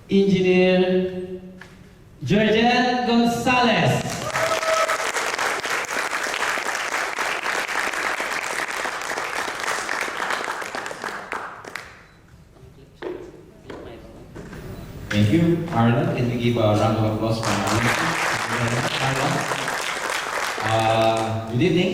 Engineer Georgette Gonzalez. Thank you, Marlon. Can we give a round of applause for Marlon? Marlon. Good evening.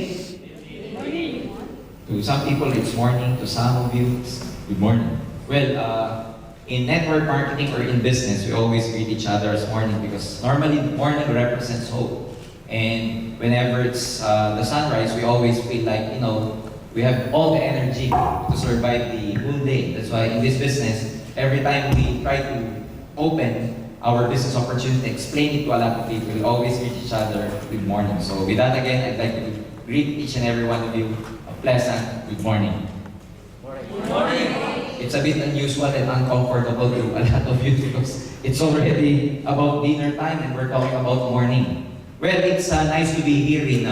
To some people, it's morning. To some of you, it's good morning. Well, in network marketing or in business, we always greet each other as morning because normally morning represents hope. And whenever it's the sunrise, we always feel like, we have all the energy to survive the whole day. That's why in this business, every time we try to open our business opportunity, explain it to a lot of people, we always greet each other good morning. So with that again, I'd like to greet each and every one of you a pleasant good morning. Good morning. It's a bit unusual and uncomfortable to a lot of you because it's already about dinner time and we're talking about morning. Well, it's nice to be here in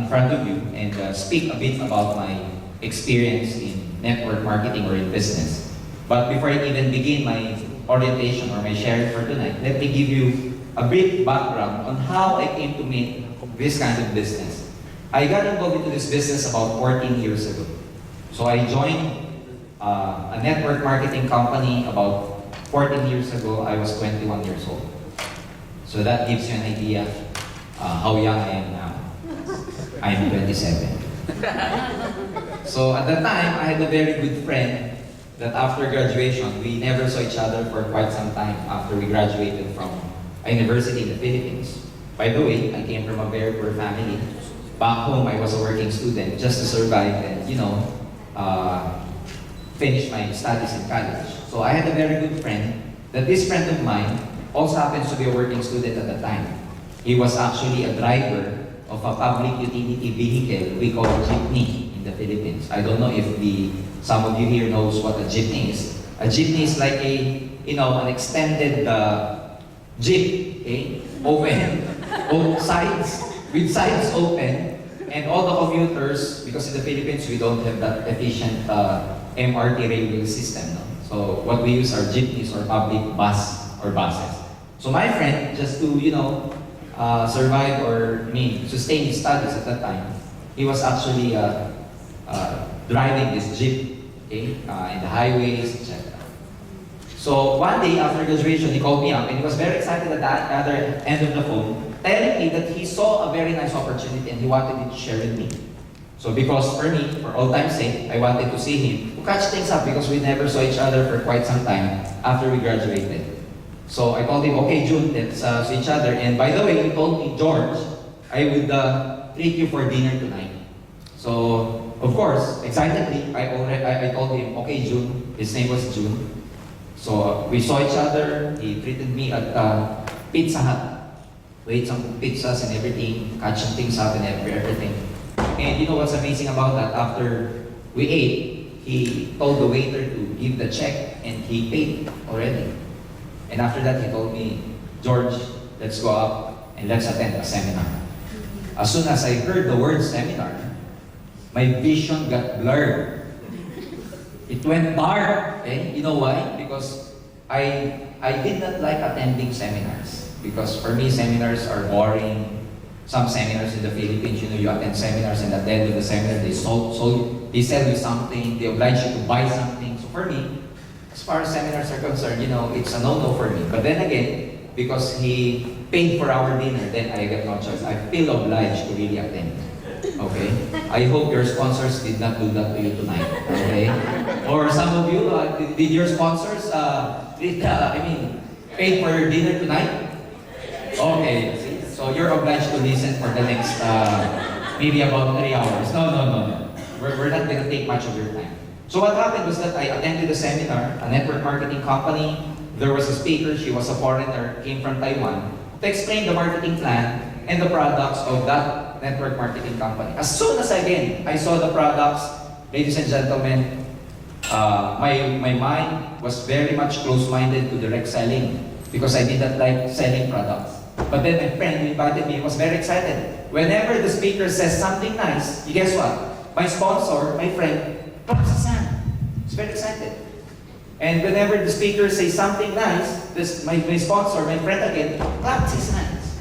front of you and speak a bit about my experience in network marketing or in business. But before I even begin my orientation or my sharing for tonight, let me give you a brief background on how I came to make this kind of business. I got involved into this business about 14 years ago. So I joined a network marketing company about 14 years ago. I was 21 years old. So that gives you an idea how young I am now. I'm 27. So at that time, I had a very good friend that after graduation, we never saw each other for quite some time after we graduated from a university in the Philippines. By the way, I came from a very poor family. Back home, I was a working student just to survive and, finish my studies in college. So I had a very good friend that this friend of mine also happens to be a working student at the time. He was actually a driver of a public utility vehicle we call jeepney in the Philippines. I don't know if some of you here knows what a jeepney is. A jeepney is like an extended jeep, okay? Open, both sides, with sides open, and all the commuters, because in the Philippines we don't have that efficient MRT railway system. No? So what we use are jeepneys or public bus or buses. So my friend, just to survive or sustain his studies at that time, he was actually driving this jeep, okay, in the highways, etc. So one day after graduation, he called me up and he was very excited at the other end of the phone, telling me that he saw a very nice opportunity and he wanted it to share with me. So because for me, for all time's sake, I wanted to see him to catch things up because we never saw each other for quite some time after we graduated. So I told him, okay, June, let's see each other. And by the way, he told me, George, I would treat you for dinner tonight. So, of course, excitedly, I told him, okay, June. His name was June. So we saw each other. He treated me at Pizza Hut. We ate some pizzas and everything, catching things up and everything. And you know what's amazing about that? After we ate, he told the waiter to give the check and he paid already. And after that, he told me, George, let's go up and let's attend a seminar. As soon as I heard the word seminar, my vision got blurred. It went dark. Okay? You know why? Because I did not like attending seminars. Because for me, seminars are boring. Some seminars in the Philippines, you attend seminars and at the end of the seminar, they sell you something, they oblige you to buy something. So for me, as far as seminars are concerned, it's a no-no for me. But then again, because he paid for our dinner, then I got no choice. I feel obliged to really attend. Okay? I hope your sponsors did not do that to you tonight. Okay? Or some of you, did your sponsors, paid for your dinner tonight? Okay. So you're obliged to listen for the next, maybe about 3 hours. No. We're not going to take much of your time. So what happened was that I attended a seminar, a network marketing company. There was a speaker, she was a foreigner, came from Taiwan, to explain the marketing plan and the products of that network marketing company. As soon as I saw the products, ladies and gentlemen, my mind was very much close-minded to direct selling because I did not like selling products. But then my friend who invited me was very excited. Whenever the speaker says something nice, guess what? My sponsor, my friend, claps his hand. He's very excited. And whenever the speaker says something nice, my sponsor, my friend again, claps his hands.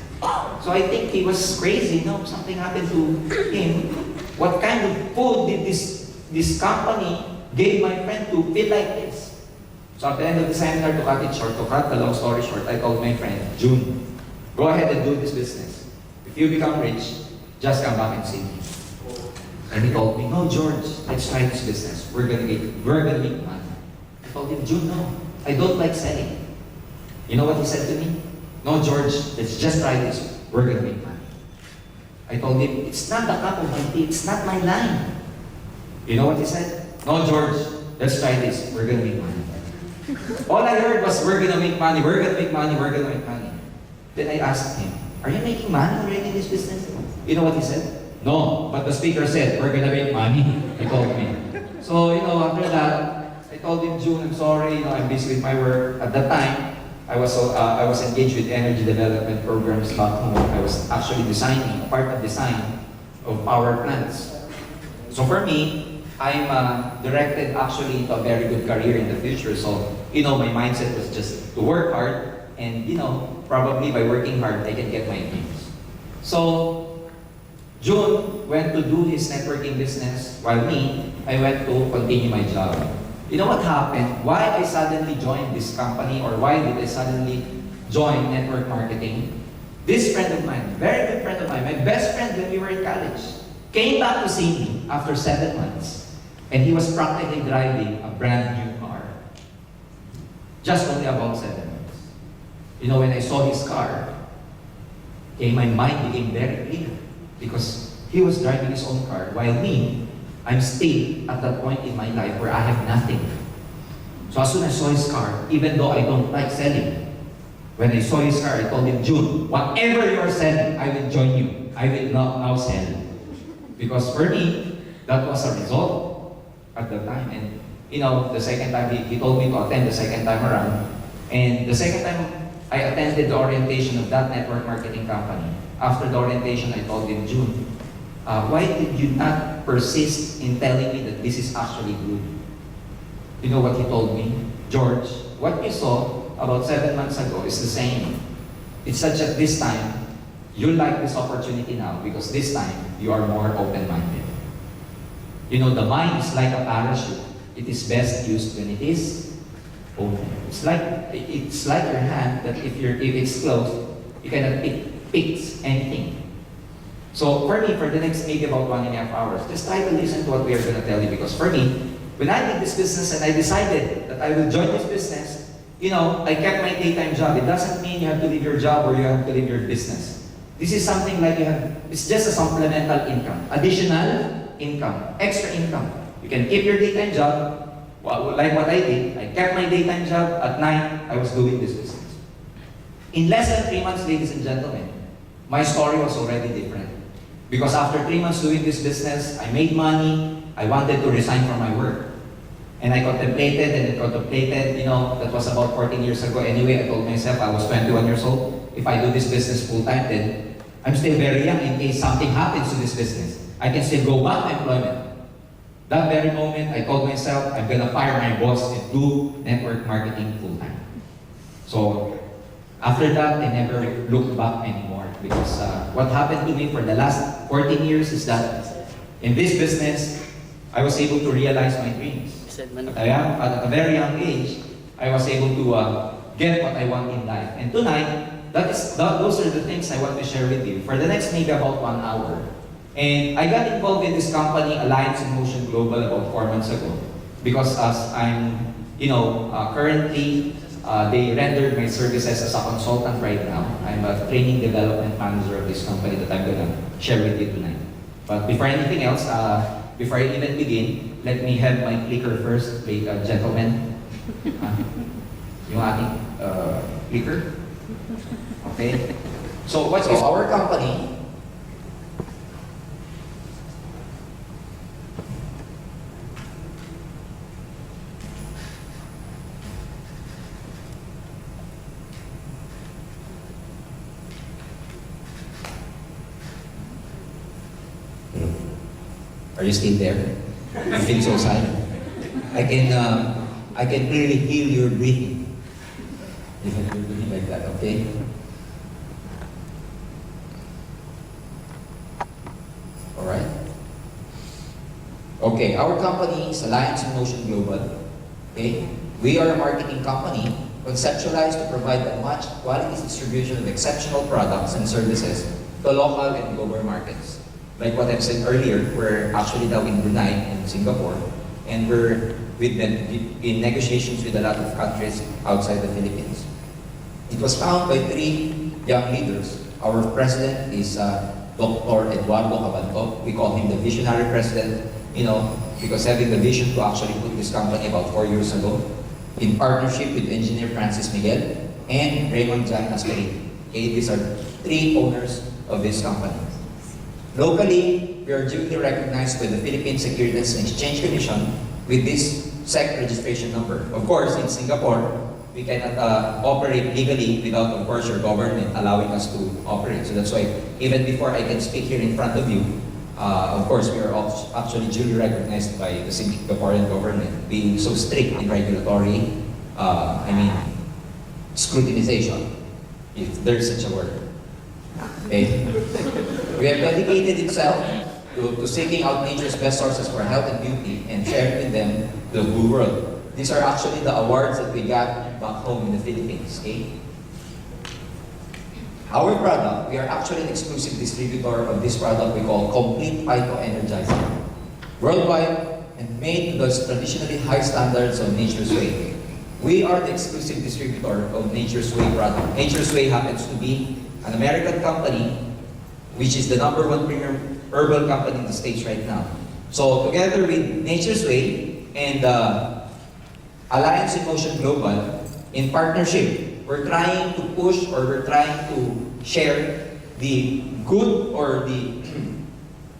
So I think he was crazy, no? Something happened to him. What kind of food did this company give my friend to feel like this? So at the end of the seminar, to cut it short, to cut the long story short, I told my friend, June, go ahead and do this business. If you become rich, just come back and see me. And he told me, no, George, let's try this business. We're gonna make money. I told him, June, no, I don't like selling. You know what he said to me? No, George, let's just try this. We're gonna make money. I told him, it's not the cup of my tea, it's not my line. You know what he said? No, George, let's try this. We're gonna make money. All I heard was, we're gonna make money, we're gonna make money, we're gonna make money. Then I asked him, are you making money already in this business? You know what he said? No, but the speaker said, we're gonna make money. He told me. So, after that, I told him, June, I'm sorry, I'm busy with my work. At that time, I was engaged with energy development programs back home. I was actually designing, part of design of power plants. So for me, I'm directed actually into a very good career in the future. So, my mindset was just to work hard and, probably by working hard, I can get my dreams. So, June went to do his networking business, while me, I went to continue my job. You know what happened? Why I suddenly joined this company, or why did I suddenly join network marketing? This friend of mine, very good friend of mine, my best friend when we were in college, came back to see me after 7 months. And he was practically driving a brand new car. Just only about 7 months. When I saw his car, my mind became very clear. Because he was driving his own car, while me, I'm still at that point in my life where I have nothing. So as soon as I saw his car, even though I don't like selling, when I saw his car, I told him, June, whatever you are selling, I will join you. I will not now sell. Because for me, that was a result at the time. And the second time, he told me to attend the second time around. And the second time, I attended the orientation of that network marketing company. After the orientation, I told him, June, why did you not persist in telling me that this is actually good? You know what he told me? George, what you saw about 7 months ago is the same. It's such that this time, you like this opportunity now because this time, you are more open-minded. The mind is like a parachute. It is best used when it is open. It's like your hand that if it's closed, you cannot pick anything. So for me, for the next maybe about 1.5 hours, just try to listen to what we are going to tell you. Because for me, when I did this business and I decided that I will join this business, I kept my daytime job. It doesn't mean you have to leave your job or you have to leave your business. This is something like it's just a supplemental income, additional income, extra income. You can keep your daytime job, like what I did. I kept my daytime job. At night, I was doing this business. In less than 3 months, ladies and gentlemen, my story was already different. Because after 3 months doing this business, I made money, I wanted to resign from my work. And I contemplated, that was about 14 years ago. Anyway, I told myself, I was 21 years old. If I do this business full-time, then I'm still very young in case something happens to this business. I can still go back to employment. That very moment, I told myself, I'm gonna fire my boss and do network marketing full-time. So, after that, I never looked back anymore because what happened to me for the last 14 years is that in this business, I was able to realize my dreams. At a very young age, I was able to get what I want in life. And tonight, those are the things I want to share with you for the next maybe about 1 hour. And I got involved in this company, Alliance in Motion Global, about 4 months ago because as I'm, currently they rendered my services as a consultant right now. I'm a training development manager of this company that I'm gonna share with you tonight. But before anything else, before I even begin, let me have my clicker first, gentlemen. Yung ating clicker. Okay? So what's our company? Are you still there? You feel so silent. I can clearly hear your breathing. If you're breathing like that, okay? Alright? Okay, our company is Alliance in Motion Global. Okay? We are a marketing company conceptualized to provide a much quality distribution of exceptional products and services to local and global markets. Like what I've said earlier, we're actually now in Brunei and Singapore, and we're in negotiations with a lot of countries outside the Philippines. It was found by 3 young leaders. Our president is Dr. Eduardo Cabanto. We call him the visionary president, because having the vision to actually put this company about 4 years ago, in partnership with engineer Francis Miguel and Raymond Jan Asperin. Okay, these are 3 owners of this company. Locally, we are duly recognized by the Philippine Securities and Exchange Commission with this SEC registration number. Of course, in Singapore, we cannot operate legally without, of course, your government allowing us to operate. So that's why, even before I can speak here in front of you, of course, we are actually duly recognized by the Singaporean government, being so strict in regulatory, scrutinization, if there's such a word. Okay. We have dedicated itself to seeking out nature's best sources for health and beauty and sharing with them the whole world. These are actually the awards that we got back home in the Philippines. Okay? Our product, we are actually an exclusive distributor of this product we call Complete Phyto Energizer. Worldwide and made to the traditionally high standards of Nature's Way. We are the exclusive distributor of Nature's Way product. Nature's Way happens to be an American company which is the #1 premium herbal company in the States right now. So together with Nature's Way and Alliance in Motion Global, in partnership, we're trying to push or we're trying to share the good or the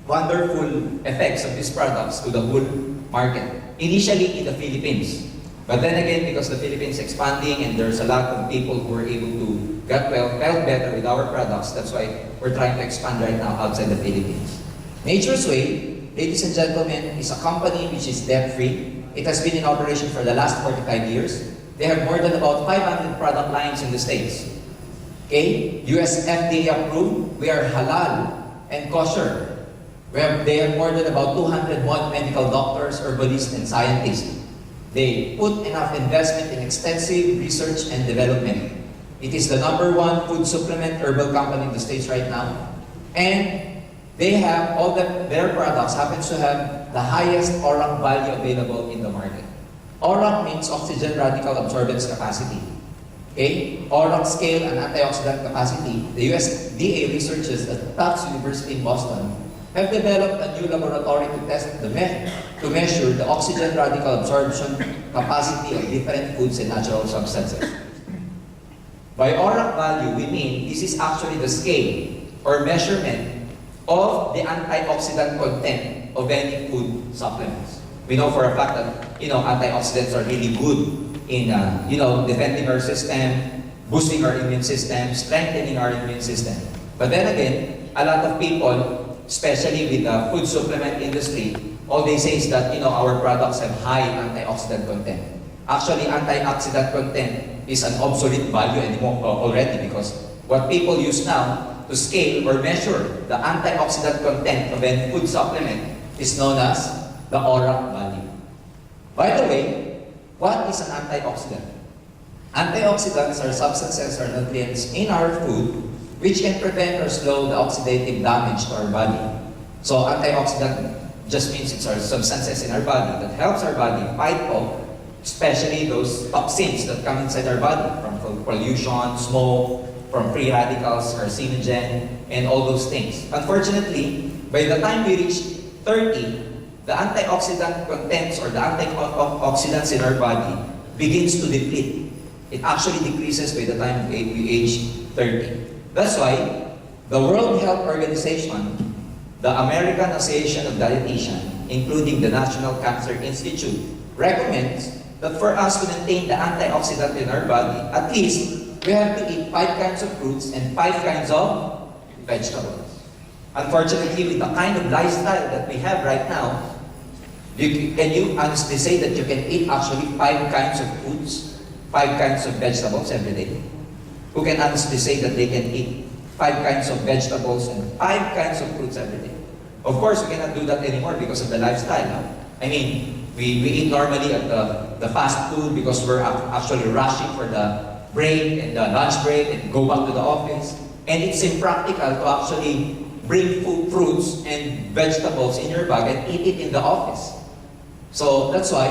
wonderful effects of these products to the whole market. Initially in the Philippines. But then again, because the Philippines is expanding and there's a lot of people who are able to get felt better with our products, that's why we're trying to expand right now outside the Philippines. Nature's Way, ladies and gentlemen, is a company which is debt-free. It has been in operation for the last 45 years. They have more than about 500 product lines in the States. Okay? US FDA approved. We are halal and kosher. They have more than about 201 medical doctors, herbalists, and scientists. They put enough investment in extensive research and development. It is the #1 food supplement herbal company in the States right now. And they have their products happens to have the highest ORAC value available in the market. ORAC means oxygen radical absorbance capacity. Okay? ORAC scale and antioxidant capacity. The USDA researchers at Tufts University in Boston have developed a new laboratory to test to measure the oxygen radical absorption capacity of different foods and natural substances. By ORAC value, we mean this is actually the scale or measurement of the antioxidant content of any food supplements. We know for a fact that antioxidants are really good in defending our system, boosting our immune system, strengthening our immune system. But then again, a lot of people, especially with the food supplement industry, all they say is that our products have high antioxidant content. Actually, antioxidant content is an obsolete value anymore already, because what people use now to scale or measure the antioxidant content of any food supplement is known as the ORAC value. By the way, what is an antioxidant? Antioxidants are substances or nutrients in our food which can prevent or slow the oxidative damage to our body. So antioxidant just means it's our substances in our body that helps our body fight off, especially those toxins that come inside our body from pollution, smoke, from free radicals, carcinogen, and all those things. Unfortunately, by the time we reach 30, the antioxidant contents or the antioxidants in our body begins to deplete. It actually decreases by the time we age 30. That's why the World Health Organization, the American Association of Dietitians, including the National Cancer Institute, recommends that for us to maintain the antioxidant in our body, at least we have to eat 5 kinds of fruits and 5 kinds of vegetables. Unfortunately, with the kind of lifestyle that we have right now, Can you honestly say that you can eat actually 5 kinds of foods, 5 kinds of vegetables every day? Who can honestly say that they can eat 5 kinds of vegetables and 5 kinds of fruits every day? Of course, we cannot do that anymore because of the lifestyle. No? I mean, we eat normally at the fast food because we're actually rushing for the break and the lunch break and go back to the office. And it's impractical to actually bring fruits and vegetables in your bag and eat it in the office. So that's why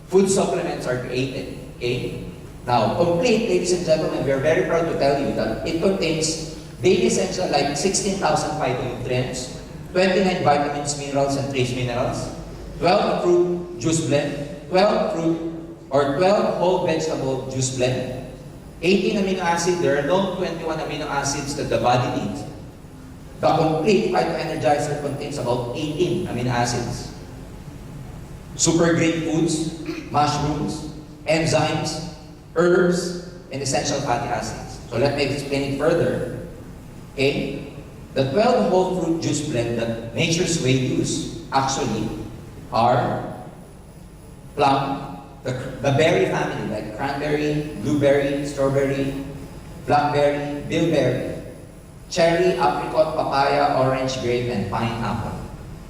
food supplements are created. Okay? Now, complete, ladies and gentlemen, we are very proud to tell you that it contains daily essential like 16,000 phytonutrients, 29 vitamins, minerals, and trace minerals, 12 fruit juice blend, 12 fruit or 12 whole vegetable juice blend, 18 amino acids. There are known 21 amino acids that the body needs. The complete Phyto-Energizer contains about 18 amino acids. Super green foods, mushrooms, enzymes, herbs, and essential fatty acids. So let me explain it further. Okay? The 12 whole fruit juice blend that Nature's Way use actually are plum, the berry family like cranberry, blueberry, strawberry, blackberry, bilberry, cherry, apricot, papaya, orange, grape, and pineapple.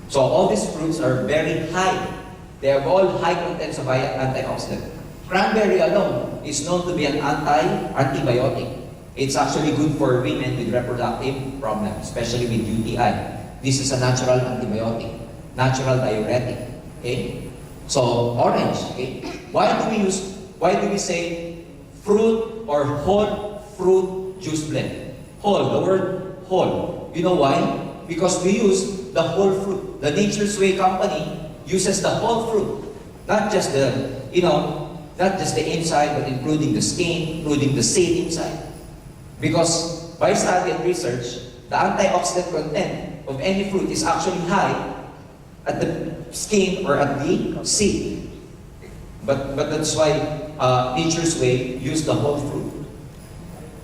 So all these fruits are very high. They have all high contents of antioxidant. Cranberry alone is known to be an antibiotic. It's actually good for women with reproductive problems, especially with UTI. This is a natural antibiotic, natural diuretic. Okay? So orange. Okay? Why do we say fruit or whole fruit juice blend? Whole, the word whole. You know why? Because we use the whole fruit. The Nature's Way company uses the whole fruit, not just the, not just the inside, but including the skin, including the seed inside. Because by study and research, the antioxidant content of any fruit is actually high at the skin or at the seed. But that's why Nature's Way use the whole fruit.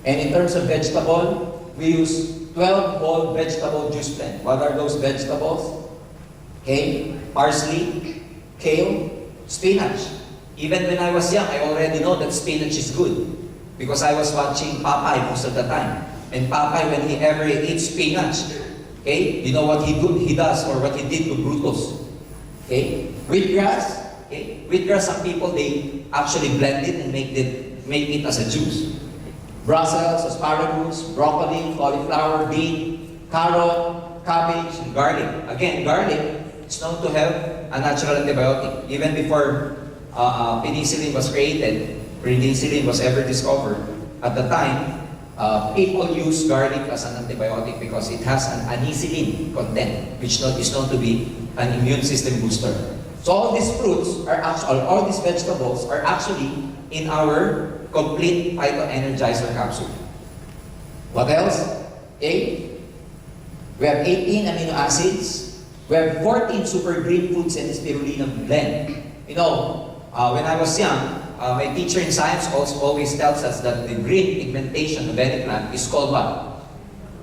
And in terms of vegetable, we use 12 whole vegetable juice blend. What are those vegetables? Okay, parsley, kale, spinach. Even when I was young, I already know that spinach is good because I was watching Popeye most of the time. And Popeye, when he ever eats spinach, okay, you know what he does or what he did to Brutus. Okay, wheatgrass. Okay, wheatgrass. Some people they actually blend it and make it as a juice. Brussels, asparagus, broccoli, cauliflower, beet, carrot, cabbage, and garlic. Again, garlic is known to have a natural antibiotic. Even before penicillin was created, penicillin was ever discovered, at the time, people use garlic as an antibiotic because it has an anisillin content, which is known to be an immune system booster. So all these fruits are actually, all these vegetables are actually in our complete Phyto-Energizer capsule. What else? 8. We have 18 amino acids. We have 14 super green foods and spirulina blend. When I was young, my teacher in science always tells us that the green pigmentation of any plant is called what?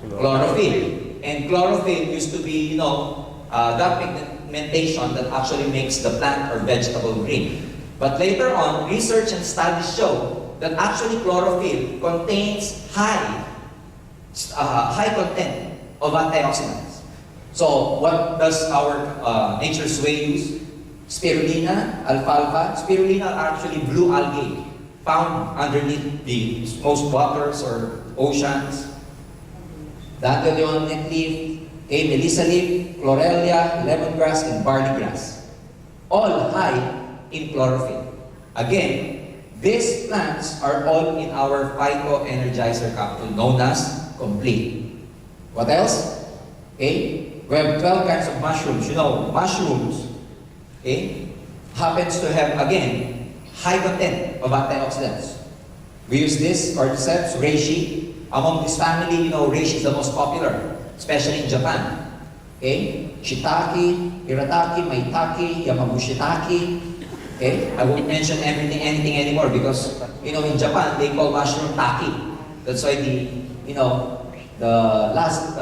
Chlorophyll. And chlorophyll used to be, that pigmentation that actually makes the plant or vegetable green. But later on, research and studies show that actually chlorophyll contains high content of antioxidants. So what does our Nature's Way use? Spirulina, alfalfa. Spirulina are actually blue algae found underneath the most waters or oceans. Dandelion net leaf, melissa leaf, chlorella, lemongrass, and barley grass. All high in chlorophyll. Again, these plants are all in our Phyto-Energizer capsule known as Complete. What else? Okay, we have 12 kinds of mushrooms. Mushrooms, okay, happens to have, again, high content of antioxidants. We use this cordyceps, reishi. Among this family, reishi is the most popular, especially in Japan. Okay, shiitake, hirataki, maitake, yamabushitake. Okay, I won't mention anything anymore because, in Japan, they call mushroom taki. That's why the last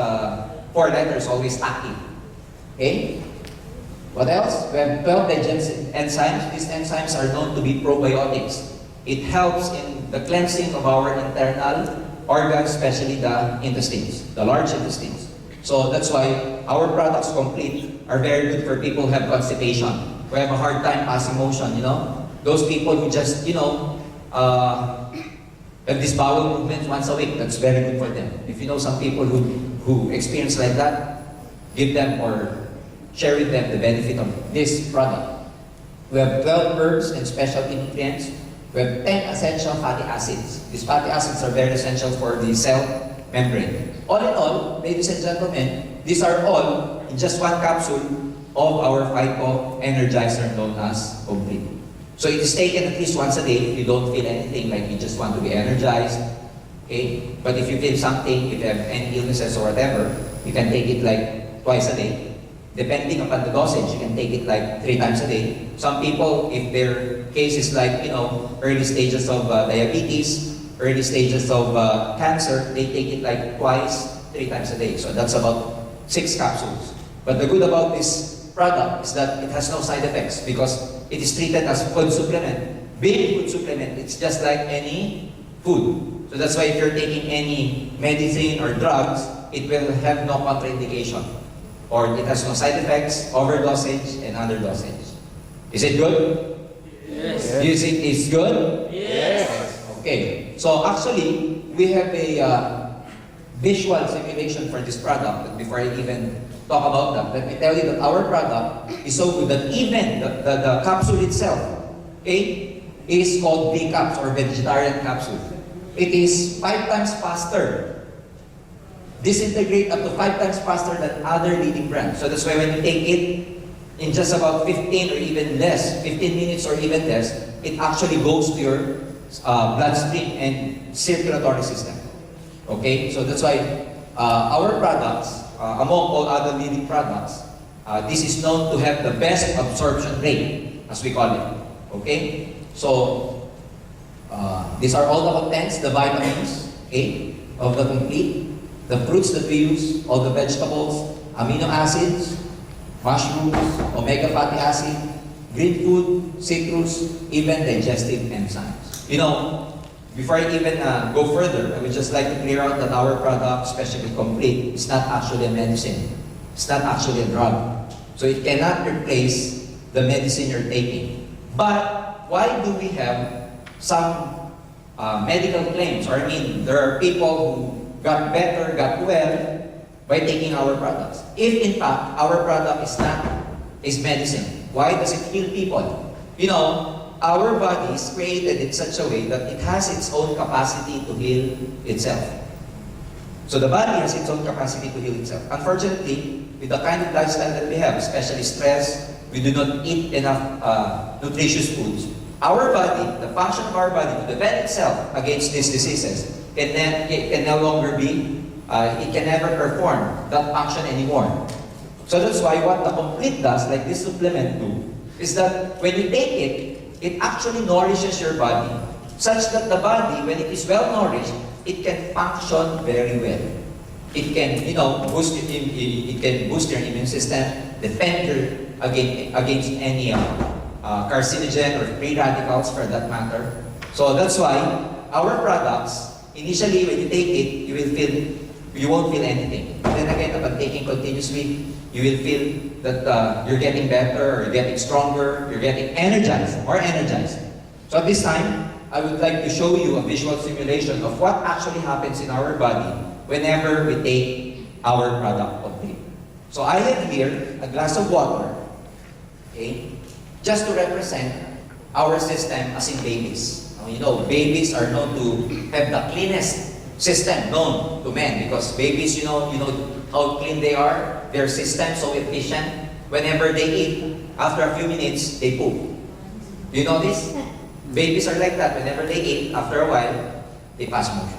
4 letters always taki. Okay? What else? We have 12 digestive enzymes. These enzymes are known to be probiotics. It helps in the cleansing of our internal organs, especially the intestines, the large intestines. So that's why our products complete are very good for people who have constipation, who have a hard time passing motion, Those people who just, have this bowel movement once a week, that's very good for them. If you know some people who experience like that, give them or share with them the benefit of this product. We have 12 herbs and specialty nutrients. We have 10 essential fatty acids. These fatty acids are very essential for the cell membrane. All in all, ladies and gentlemen, these are all in just one capsule of our Phyto Energizer known as Complete. So it is taken at least once a day if you don't feel anything, like you just want to be energized. Okay? But if you feel something, if you have any illnesses or whatever, you can take it like twice a day. Depending upon the dosage, you can take it like 3 times a day. Some people, if their case is like, early stages of diabetes, early stages of cancer, they take it like twice, 3 times a day. So that's about 6 capsules. But the good about this product is that it has no side effects because it is treated as food supplement. Being food supplement, it's just like any food. So that's why if you're taking any medicine or drugs, it will have no contraindication. Or it has no side effects, overdosage, and underdosage. Is it good? Yes. Do you think it's good? Yes. Okay. So actually, we have a visual simulation for this product. But before I even talk about that, let me tell you that our product is so good that even the capsule itself, okay, is called V-Caps or vegetarian capsule. It is 5 times faster. Disintegrate up to 5 times faster than other leading brands. So that's why when you take it in just about 15 or even less, 15 minutes or even less, it actually goes to your bloodstream and circulatory system. Okay? So that's why our products, among all other leading products, this is known to have the best absorption rate, as we call it. Okay? So, these are all the contents, the vitamins, okay, of the Complete. The fruits that we use, all the vegetables, amino acids, mushrooms, omega fatty acid, green food, citrus, even digestive enzymes. Before I even go further, I would just like to clear out that our product, especially Complete, is not actually a medicine. It's not actually a drug. So it cannot replace the medicine you're taking. But why do we have some medical claims? There are people who got better, got well by taking our products. If in fact our product is medicine, why does it heal people? Our body is created in such a way that it has its own capacity to heal itself. So the body has its own capacity to heal itself. Unfortunately, with the kind of lifestyle that we have, especially stress, we do not eat enough nutritious foods. Our body, the function of our body to defend itself against these diseases, can no longer be, it can never perform that function anymore. So that's why what the Complete does, like this supplement do, is that when you take it, it actually nourishes your body, such that the body, when it is well nourished, it can function very well. It can, boost your immune system, defend you against any carcinogen or free radicals for that matter. So that's why our products, initially when you take it, you won't feel anything. But then again, upon taking continuously, you will feel that you're getting better, or you're getting stronger, you're getting more energized. So at this time, I would like to show you a visual simulation of what actually happens in our body whenever we take our product Complete. So I have here a glass of water, okay, just to represent our system as in babies. Babies are known to have the cleanest system known to men because babies, you know how clean they are, their system so efficient. Whenever they eat, after a few minutes, they poop. Do you know this? Babies are like that. Whenever they eat, after a while, they pass motion.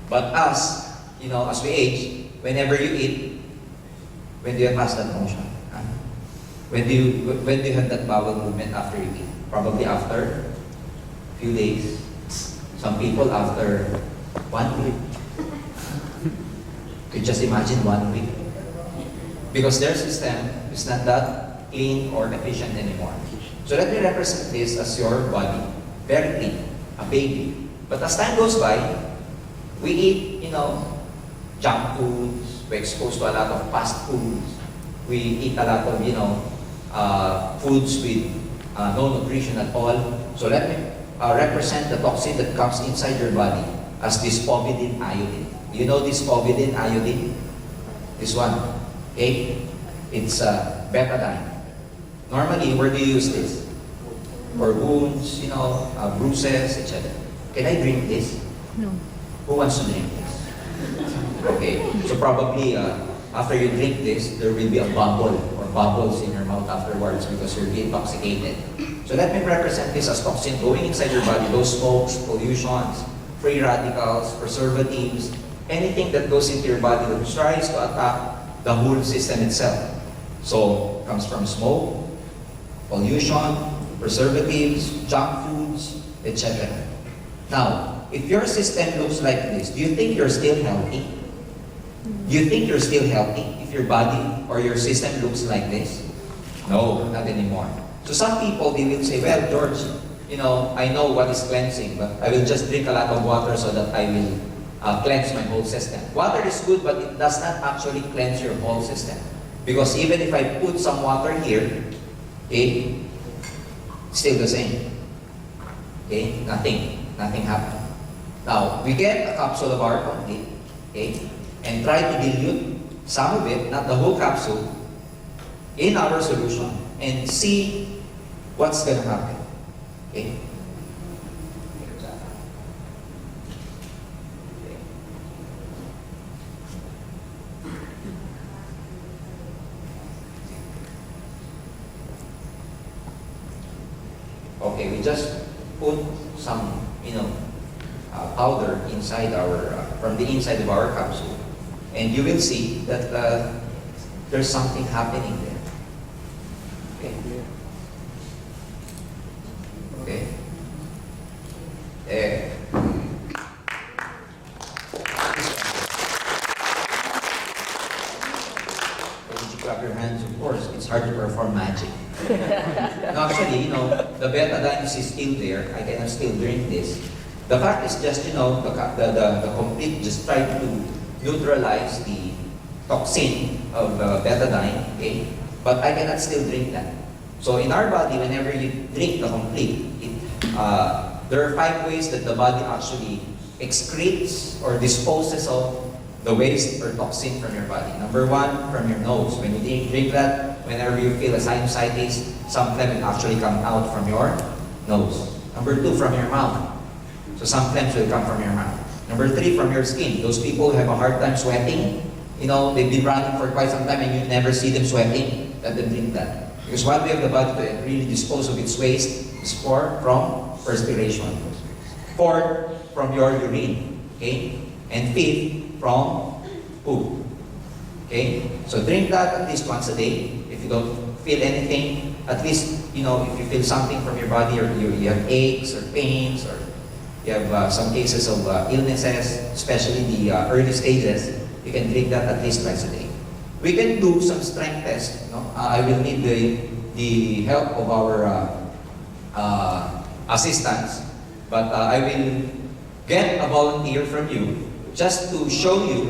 But us, as we age, whenever you eat, when do you pass that motion? When do you have that bowel movement after you eat? Probably after a few days. Some people after 1 week. You just imagine 1 week. Because their system is not that clean or efficient anymore. So let me represent this as your body, very clean, a baby. But as time goes by, we eat, junk foods, we're exposed to a lot of fast foods, we eat a lot of, foods with no nutrition at all. So let me represent the toxin that comes inside your body as this povidone iodine. You know this povidone iodine? This one, okay? It's betadine. Normally, where do you use this? For wounds, bruises, etc. Can I drink this? No. Who wants to drink this? Okay, so probably after you drink this, there will be a bubble or bubbles in your mouth afterwards because you're intoxicated. So let me represent this as toxin going inside your body, those smokes, pollutions, free radicals, preservatives, anything that goes into your body that tries to attack the whole system itself. So, it comes from smoke, pollution, preservatives, junk foods, etc. Now, if your system looks like this, do you think you're still healthy? Do you think you're still healthy if your body or your system looks like this? No, not anymore. So some people, they will say, well, George, I know what is cleansing, but I will just drink a lot of water so that I will cleanse my whole system. Water is good, but it does not actually cleanse your whole system. Because even if I put some water here, okay, still the same. Okay, nothing happened. Now, we get a capsule of our complete, okay, and try to dilute some of it, not the whole capsule, in our solution and see what's going to happen. Okay? Okay, we just put some, powder inside from the inside of our capsule, and you will see that there's something happening there. Okay. Okay. There. When you clap your hands, of course, it's hard to perform magic. No, actually, the betadine is still there. I cannot still drink this. The fact is just, the complete just try to neutralize the toxin of betadine, okay? But I cannot still drink that. So in our body, whenever you drink the complete, there are 5 ways that the body actually excretes or disposes of the waste or toxin from your body. Number 1, from your nose. When you drink that, whenever you feel a sinusitis, some phlegm will actually come out from your nose. Number 2, from your mouth. So some phlegm will come from your mouth. Number 3, from your skin. Those people who have a hard time sweating, they've been running for quite some time and you never see them sweating, let them drink that. Because one way of the body to really dispose of its waste is from perspiration. 4th, from your urine. Okay? And 5th, from poop. Okay? So drink that at least once a day. If you don't feel anything, at least, if you feel something from your body or you have aches or pains or you have some cases of illnesses, especially the early stages, you can drink that at least twice a day. We can do some strength tests. I will need the help of our assistants, but I will get a volunteer from you just to show you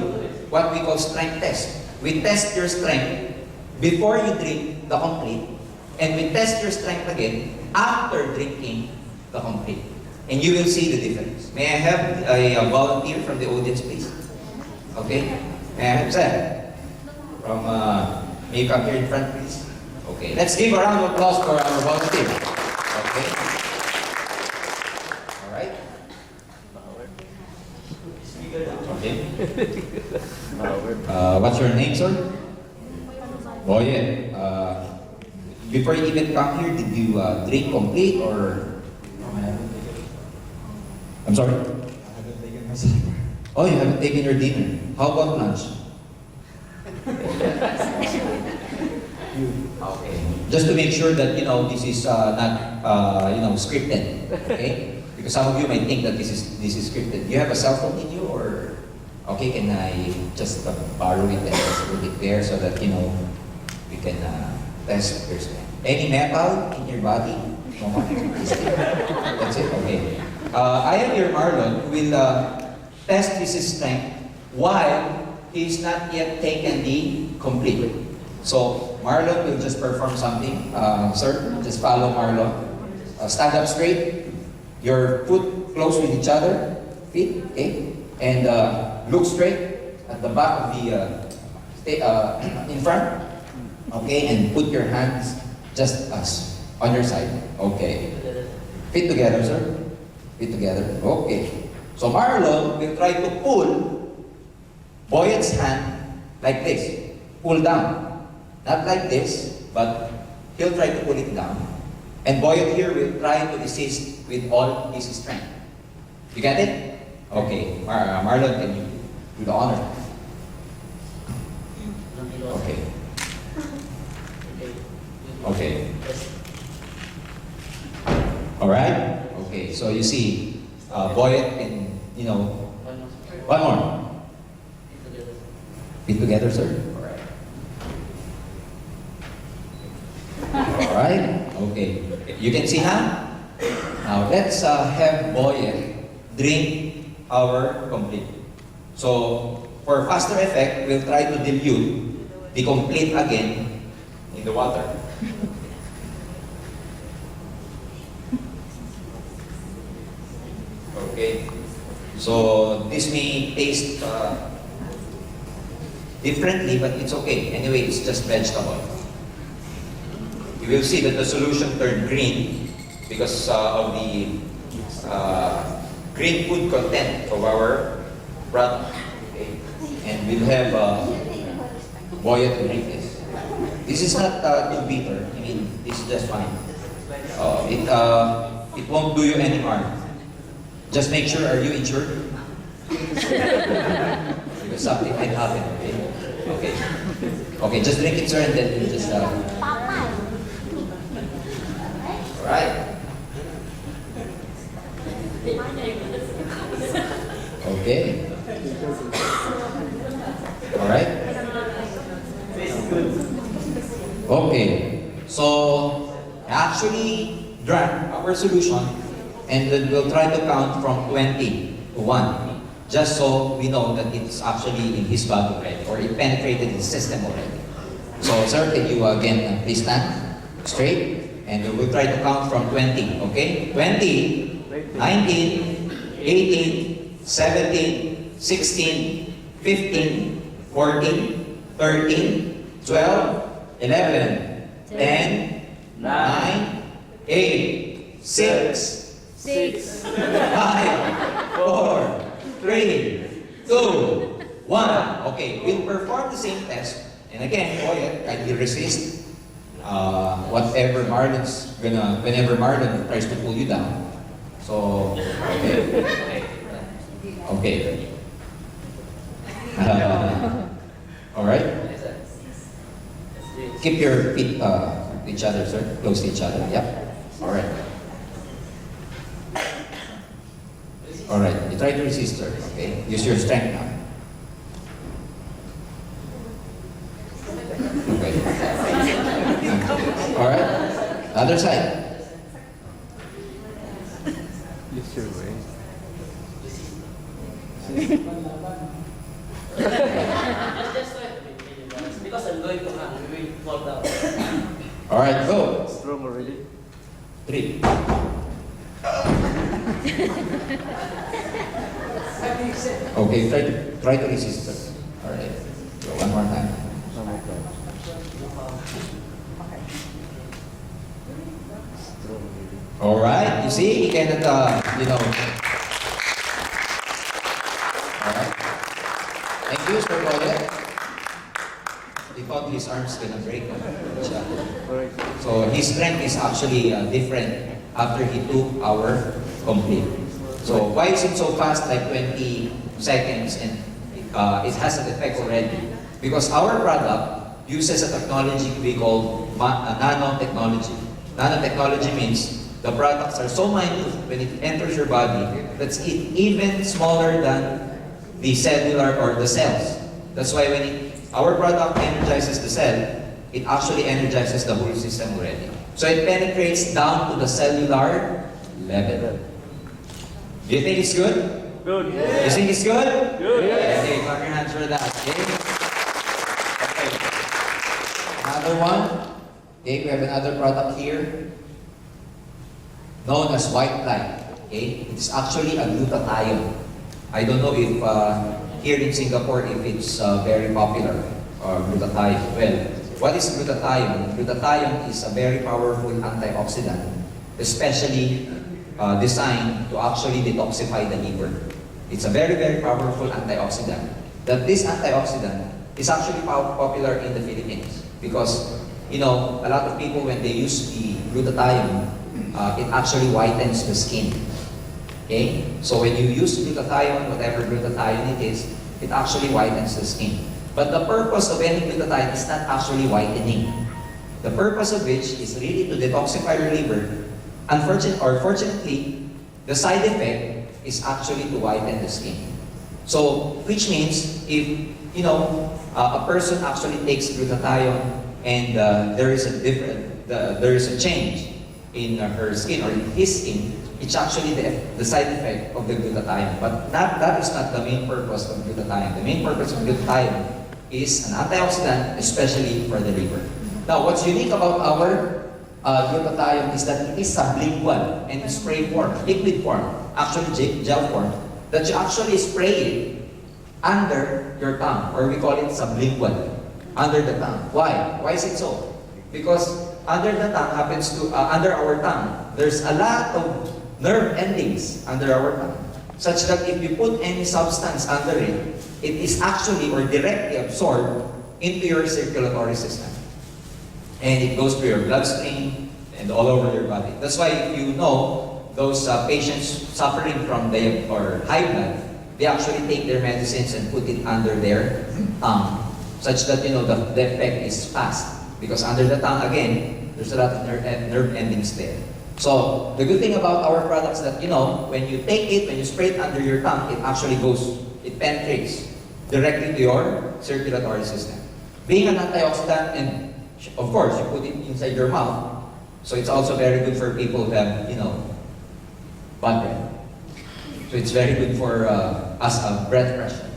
what we call strength test. We test your strength before you drink the complete, and we test your strength again after drinking the complete. And you will see the difference. May I have a volunteer from the audience, please? Okay? May I have Sir? From, may you come here in front, please? Okay. Let's give a round of applause for our volunteer. Okay? All right? Okay. What's your name, sir? Boye. Before you even come here, did you drink complete or? I'm sorry? I haven't taken my supper. Oh, you haven't taken your dinner. How about lunch? Okay. Just to make sure that, this is not, scripted. Okay? Because some of you might think that this is scripted. Do you have a cell phone in you or? Okay, can I just borrow it and just put it there so that, we can test your strength. Any metal in your body? No more. That's it, okay. I am your Marlon who will test his strength while he is not yet taken the complete. So, Marlon will just perform something. Sir, just follow Marlon. Stand up straight. Your foot close with each other. Feet, okay? And look straight at the back of the, in front. Okay? And put your hands just as on your side. Okay. Feet together, sir. Feet together. Okay. So Marlon will try to pull Boyet's hand like this. Pull down. Not like this, but he'll try to pull it down. And Boyet here will try to resist with all his strength. You get it? Okay. Marlon, can you do the honor? Okay. Okay. Alright? Okay, so you see, Boyet can, one more. Feet together, sir. Alright? Okay. You can see, huh? Now, let's have Boyet drink our complete. So, for faster effect, we'll try to dilute the complete again in the water. Okay. So, this may taste differently, but it's okay. Anyway, it's just vegetable. You will see that the solution turned green because of the green food content of our product. Okay. And we'll have Boyet to drink this. This is not too bitter. I mean, this is just fine. It won't do you any harm. Just make sure, are you insured? Because something might happen, okay? Okay. Okay, just drink it, sir, and then you just... Alright. Okay. Alright. Okay. So, actually drank our solution, and then we'll try to count from 20 to 1, just so we know that it's actually in his body already, or it penetrated his system already. So, sir, can you again please stand straight? And we'll try to count from 20, okay? 20, 19, 18, 17, 16, 15, 14, 13, 12, 11, 10, 9, 8, 6, 5, 4, 3, 2, 1. Okay, we'll perform the same test. And again, Boyet, kindly resist whatever Marlon's whenever Marlon tries to pull you down. So, okay. Okay. Alright? Keep your feet to each other, sir. Close to each other. Yep. Alright. Alright. You try to resist, sir. Okay? Use your strength now. Okay. Alright? Other side. Use your way. Because I'm going to hang, we will fall down. Alright, go. Strong already. 3. Okay, try to resist, sir. Alright. So one more time. Oh my God. Strong already. Alright, you see, he cannot, Alright. Thank you, Sir Boyet. He thought his arm's gonna break. Alright. So his strength is actually different after he took our complete. So why is it so fast, like 20 seconds, and it has an effect already? Because our product uses a technology we call nanotechnology. Nanotechnology means the products are so minute when it enters your body that's even smaller than the cellular or the cells. That's why when our product energizes the cell, it actually energizes the whole system already. So it penetrates down to the cellular level. Do you think it's good? Good. You think it's good? Good. Okay, clap your hands for that. Okay. Okay. Another one. Okay, we have another product here known as white light. Okay, it's actually a glutathione. I don't know if here in Singapore if it's very popular glutathione. Well, what is glutathione? Glutathione is a very powerful antioxidant, especially designed to actually detoxify the liver. It's a very, very powerful antioxidant. That this antioxidant is actually popular in the Philippines because, you know, a lot of people when they use the glutathione, it actually whitens the skin. Okay? So when you use glutathione, whatever glutathione it is, it actually whitens the skin. But the purpose of any glutathione is not actually whitening. The purpose of which is really to detoxify your liver. Fortunately, the side effect is actually to whiten the skin. So, which means if, you know, a person actually takes glutathione and there is a change in her skin or in his skin, it's actually the side effect of the glutathione. But that is not the main purpose of glutathione. The main purpose of glutathione is an antioxidant, especially for the liver. Now, what's unique about our glutathione is that it is sublingual and spray form, liquid form, actually gel form, that you actually spray it under your tongue, or we call it sublingual, under the tongue. Why? Why is it so? Because under the tongue happens to, under our tongue, there's a lot of nerve endings under our tongue, such that if you put any substance under it, it is actually or directly absorbed into your circulatory system. And it goes through your bloodstream and all over your body. That's why if you know those patients suffering from high blood, they actually take their medicines and put it under their tongue, such that you know the effect is fast. Because under the tongue, again, there's a lot of nerve endings there. So the good thing about our products that, you know, when you take it, when you spray it under your tongue, it actually goes, it penetrates directly to your circulatory system. Being an antioxidant, and of course, you put it inside your mouth, so it's also very good for people who have, you know, bad breath. So it's very good for breath pressure.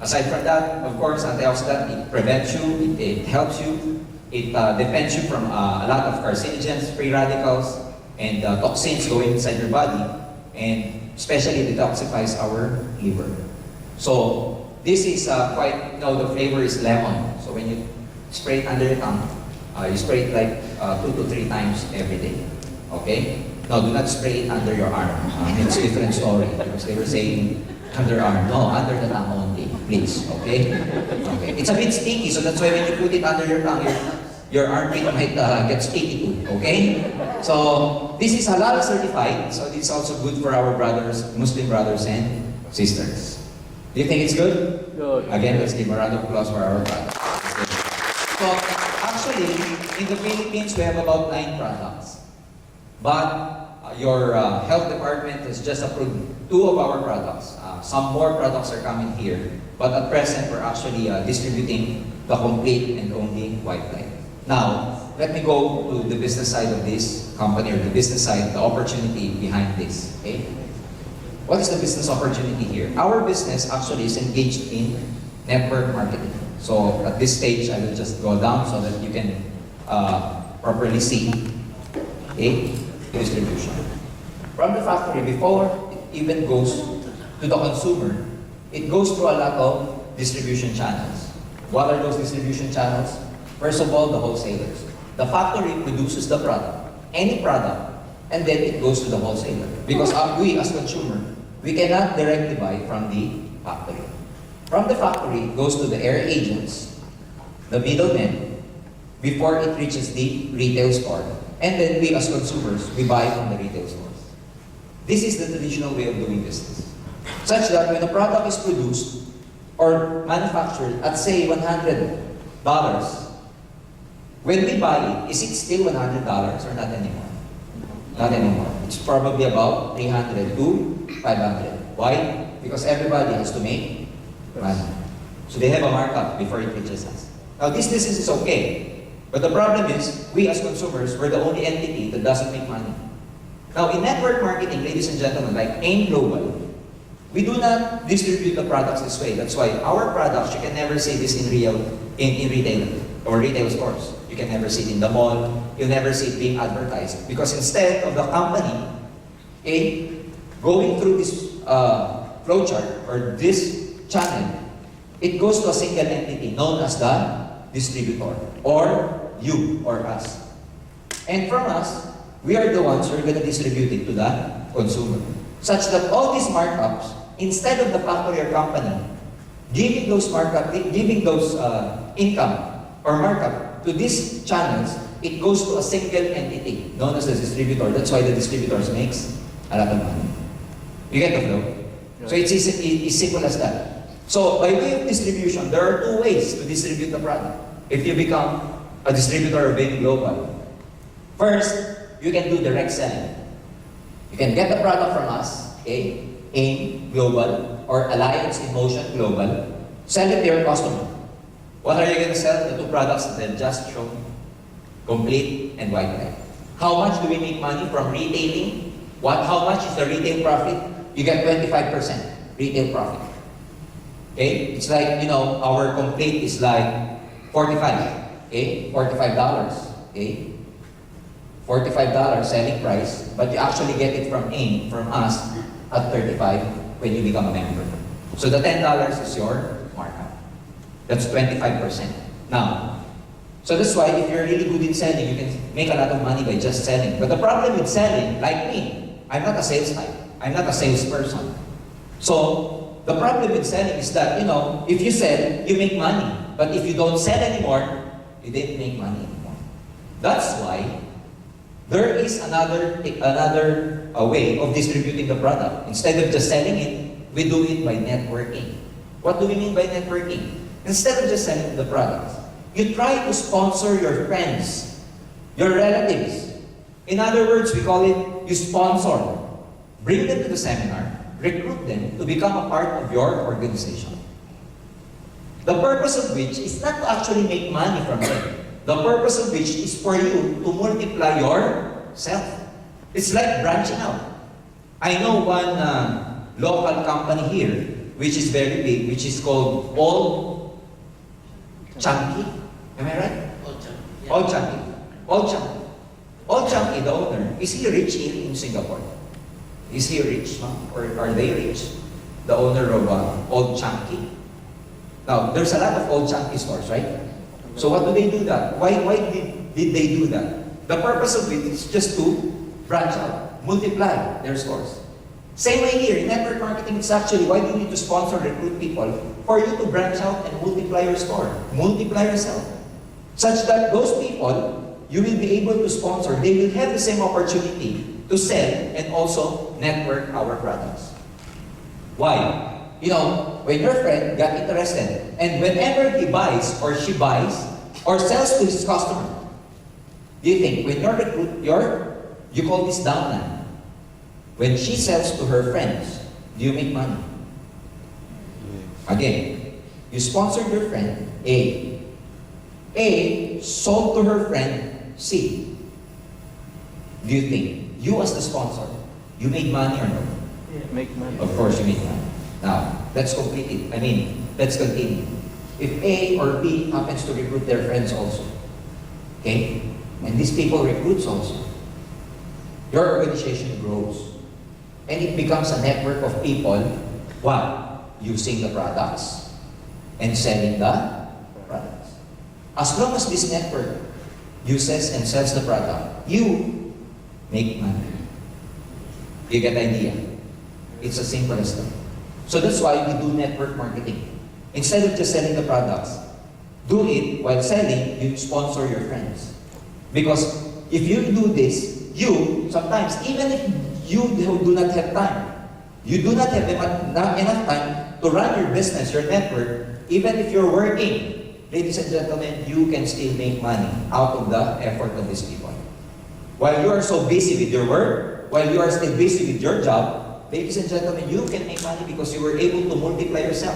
Aside from that, of course, antioxidant, it prevents you, it helps you, it defends you from a lot of carcinogens, free radicals, and toxins going inside your body, and especially detoxifies our liver. So this is quite, you know, the flavor is lemon. So when you spray it under your tongue, you spray it like 2 to 3 times every day. Okay? No, do not spray it under your arm. It's a different story because they were saying underarm. No, under the tongue only, please. Okay? Okay. It's a bit sticky, so that's why when you put it under your tongue, your armpit might get sticky too. Okay? So this is halal certified, so this is also good for our brothers, Muslim brothers and sisters. Do you think it's good? Good. Again, let's give a round of applause for our brothers. So actually, in the Philippines, we have about 9 products. But your health department has just approved 2 of our products. Some more products are coming here. But at present, we're actually distributing the complete and only white light. Now, let me go to the business side of this company, or the business side, the opportunity behind this. Okay? What is the business opportunity here? Our business actually is engaged in network marketing. So at this stage, I will just go down so that you can properly see, okay, the distribution. From the factory, before it even goes to the consumer, it goes through a lot of distribution channels. What are those distribution channels? First of all, the wholesalers. The factory produces the product, any product, and then it goes to the wholesaler. Because we as consumer, we cannot directly buy from the factory. From the factory, it goes to the air agents, the middlemen, before it reaches the retail store. And then we as consumers, we buy from the retail stores. This is the traditional way of doing business. Such that when a product is produced or manufactured at say $100, when we buy it, is it still $100 or not anymore? Not anymore. It's probably about $300 to $500. Why? Because everybody has to make money. So they have a markup before it reaches us. Now this business is okay. But the problem is, we as consumers, we're the only entity that doesn't make money. Now, in network marketing, ladies and gentlemen, like AIM Global, we do not distribute the products this way. That's why our products, you can never see this in retail or retail stores. You can never see it in the mall. You'll never see it being advertised. Because instead of the company, going through this flowchart or this channel, it goes to a single entity known as the distributor, or you or us. And from us, we are the ones who are going to distribute it to the consumer. Such that all these markups, instead of the factory or company giving those income or markup to these channels, it goes to a single entity known as the distributor. That's why the distributors makes a lot of money. You get the flow? So it's simple as that. So by way of distribution, there are two ways to distribute the product. If you become a distributor of AIM Global, first, you can do direct selling. You can get the product from us, okay? AIM Global or Alliance in Motion Global. Sell it to your customer. What are you going to sell? The two products that I just shown. Complete and white light. How much do we make money from retailing? How much is the retail profit? You get 25% retail profit. Okay? It's like, our complete is like 45. Okay? $45. Okay? $45 selling price, but you actually get it from AIM, from us, at 35 when you become a member. So the $10 is your markup. That's 25%. Now, so that's why if you're really good in selling, you can make a lot of money by just selling. But the problem with selling, like me, I'm not a sales type. I'm not a salesperson. So the problem with selling is that, if you sell, you make money. But if you don't sell anymore, you didn't make money anymore. That's why there is another way of distributing the product. Instead of just selling it, we do it by networking. What do we mean by networking? Instead of just selling the products, you try to sponsor your friends, your relatives. In other words, we call it, you sponsor. Bring them to the seminar, recruit them to become a part of your organization. The purpose of which is not to actually make money from it. The purpose of which is for you to multiply yourself. It's like branching out. I know one local company here, which is very big, which is called Old Chunky. Am I right? Old Chunky. Old Chunky. Old Chunky, the owner, is he rich here in Singapore? Is he rich? Or are they rich? The owner of Old Chunky. Now, there's a lot of Old Chunky stores, right? So what do they do that? Why did they do that? The purpose of it is just to branch out, multiply their stores. Same way here, in network marketing, it's actually why do you need to sponsor, recruit people? For you to branch out and multiply your store, multiply yourself. Such that those people, you will be able to sponsor, they will have the same opportunity to sell and also network our products. Why? When your friend got interested, and whenever he buys or she buys or sells to his customer, do you think when you're recruit, you call this downline? When she sells to her friends, do you make money? Again, you sponsored your friend A. A sold to her friend C. Do you think you as the sponsor, you made money or no? Make money. Of course you make money. Now, let's complete it. Let's continue. If A or B happens to recruit their friends also, okay? And these people recruits also, your organization grows. And it becomes a network of people, what? Using the products and selling the products. As long as this network uses and sells the product, you make money. You get the idea? It's as simple as that. So that's why we do network marketing. Instead of just selling the products, do it while selling, you sponsor your friends. Because if you do this, you, sometimes, even if you do not have time, you do not have enough time to run your business, your network, even if you're working, ladies and gentlemen, you can still make money out of the effort of these people. While you are so busy with your work, while you are still busy with your job, ladies and gentlemen, you can make money because you were able to multiply yourself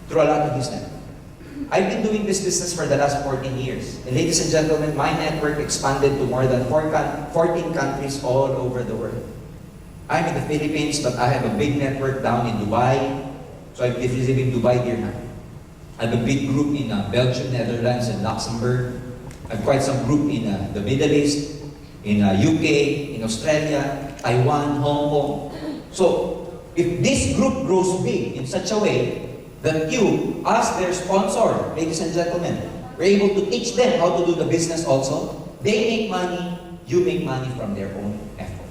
through a lot of this network. I've been doing this business for the last 14 years. And ladies and gentlemen, my network expanded to more than 14 countries all over the world. I'm in the Philippines, but I have a big network down in Dubai. So I've been visiting Dubai here now. I have a big group in Belgium, Netherlands, and Luxembourg. I have quite some group in the Middle East, in UK, in Australia, Taiwan, Hong Kong. So if this group grows big in such a way that you, as their sponsor, ladies and gentlemen, are able to teach them how to do the business also, they make money, you make money from their own effort.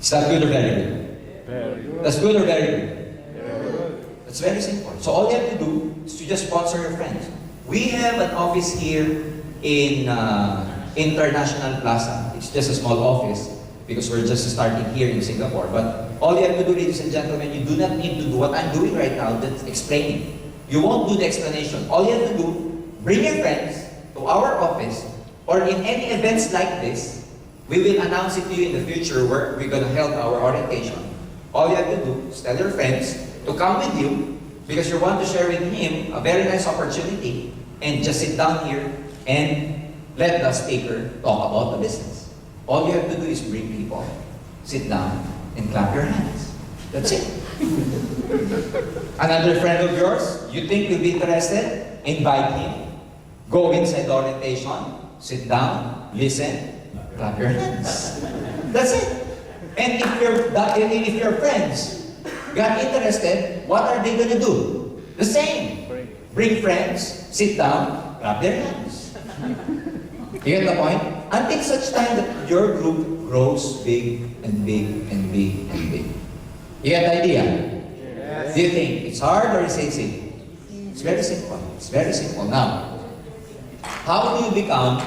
Is that good or very good? Very good. That's good or very good? Very good. It's very simple. So all you have to do is to just sponsor your friends. We have an office here in International Plaza. It's just a small office because we're just starting here in Singapore. But all you have to do, ladies and gentlemen, you do not need to do what I'm doing right now, that's explaining. You won't do the explanation. All you have to do, bring your friends to our office or in any events like this. We will announce it to you in the future where we're going to hold our orientation. All you have to do is tell your friends to come with you because you want to share with him a very nice opportunity and just sit down here and let the speaker talk about the business. All you have to do is bring people, sit down, and clap your hands. That's it. Another friend of yours, you think will be interested? Invite him. Go inside the orientation, sit down, listen, clap your hands. That's it. And if your friends got interested, what are they going to do? The same. Bring friends, sit down, clap their hands. You get the point? Until such time that your group grows big and big and big and big. You get the idea? Yes. Do you think it's hard or is it easy? It's very simple. It's very simple. Now, how do you become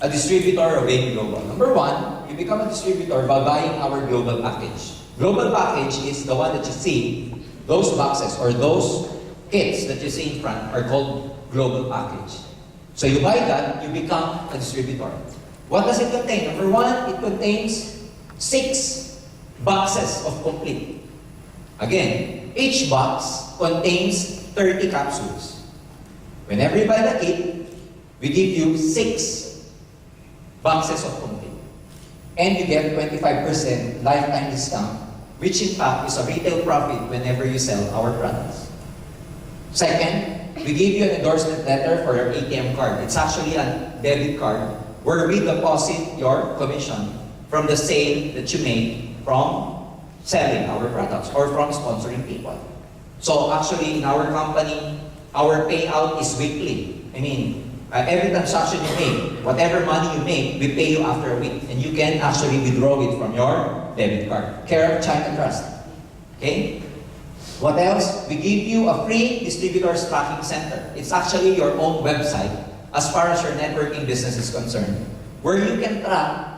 a distributor of AIM Global? Number one, you become a distributor by buying our global package. Global package is the one that you see, those boxes or those kits that you see in front are called global package. So you buy that, you become a distributor. What does it contain? Number one, it contains 6 boxes of complete. Again, each box contains 30 capsules. Whenever you buy the kit, we give you 6 boxes of complete. And you get 25% lifetime discount, which in fact is a retail profit whenever you sell our products. Second, we give you an endorsement letter for your ATM card. It's actually a debit card where we deposit your commission from the sale that you made from selling our products or from sponsoring people. So actually in our company, our payout is weekly. I mean, every transaction you make, whatever money you make, we pay you after a week. And you can actually withdraw it from your debit card. Care of China Trust. Okay? What else? We give you a free distributors tracking center. It's actually your own website as far as your networking business is concerned, where you can track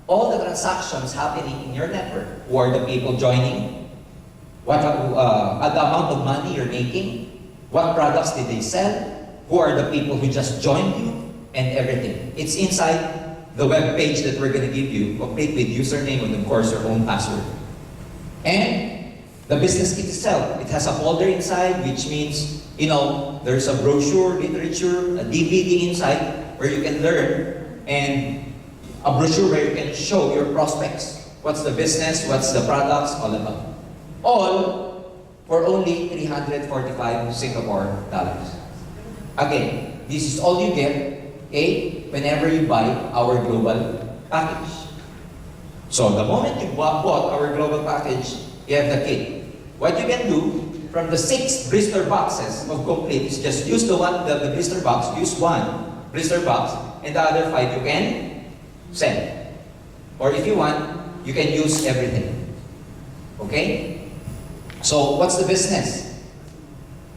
all the transactions happening in your network. Who are the people joining? What the amount of money you're making? What products did they sell? Who are the people who just joined you? And everything. It's inside the web page that we're going to give you, complete with username and of course your own password. And the business kit itself, it has a folder inside, which means, there's a brochure, literature, a DVD inside where you can learn, and a brochure where you can show your prospects. What's the business, what's the products, all about. All for only 345 Singapore dollars. Again, this is all you get, okay, whenever you buy our global package. So the moment you bought our global package, you have the kit. What you can do from the 6 blister boxes of complete is just use the blister box, use 1 blister box, and the other 5 you can send. Or if you want, you can use everything. Okay? So what's the business?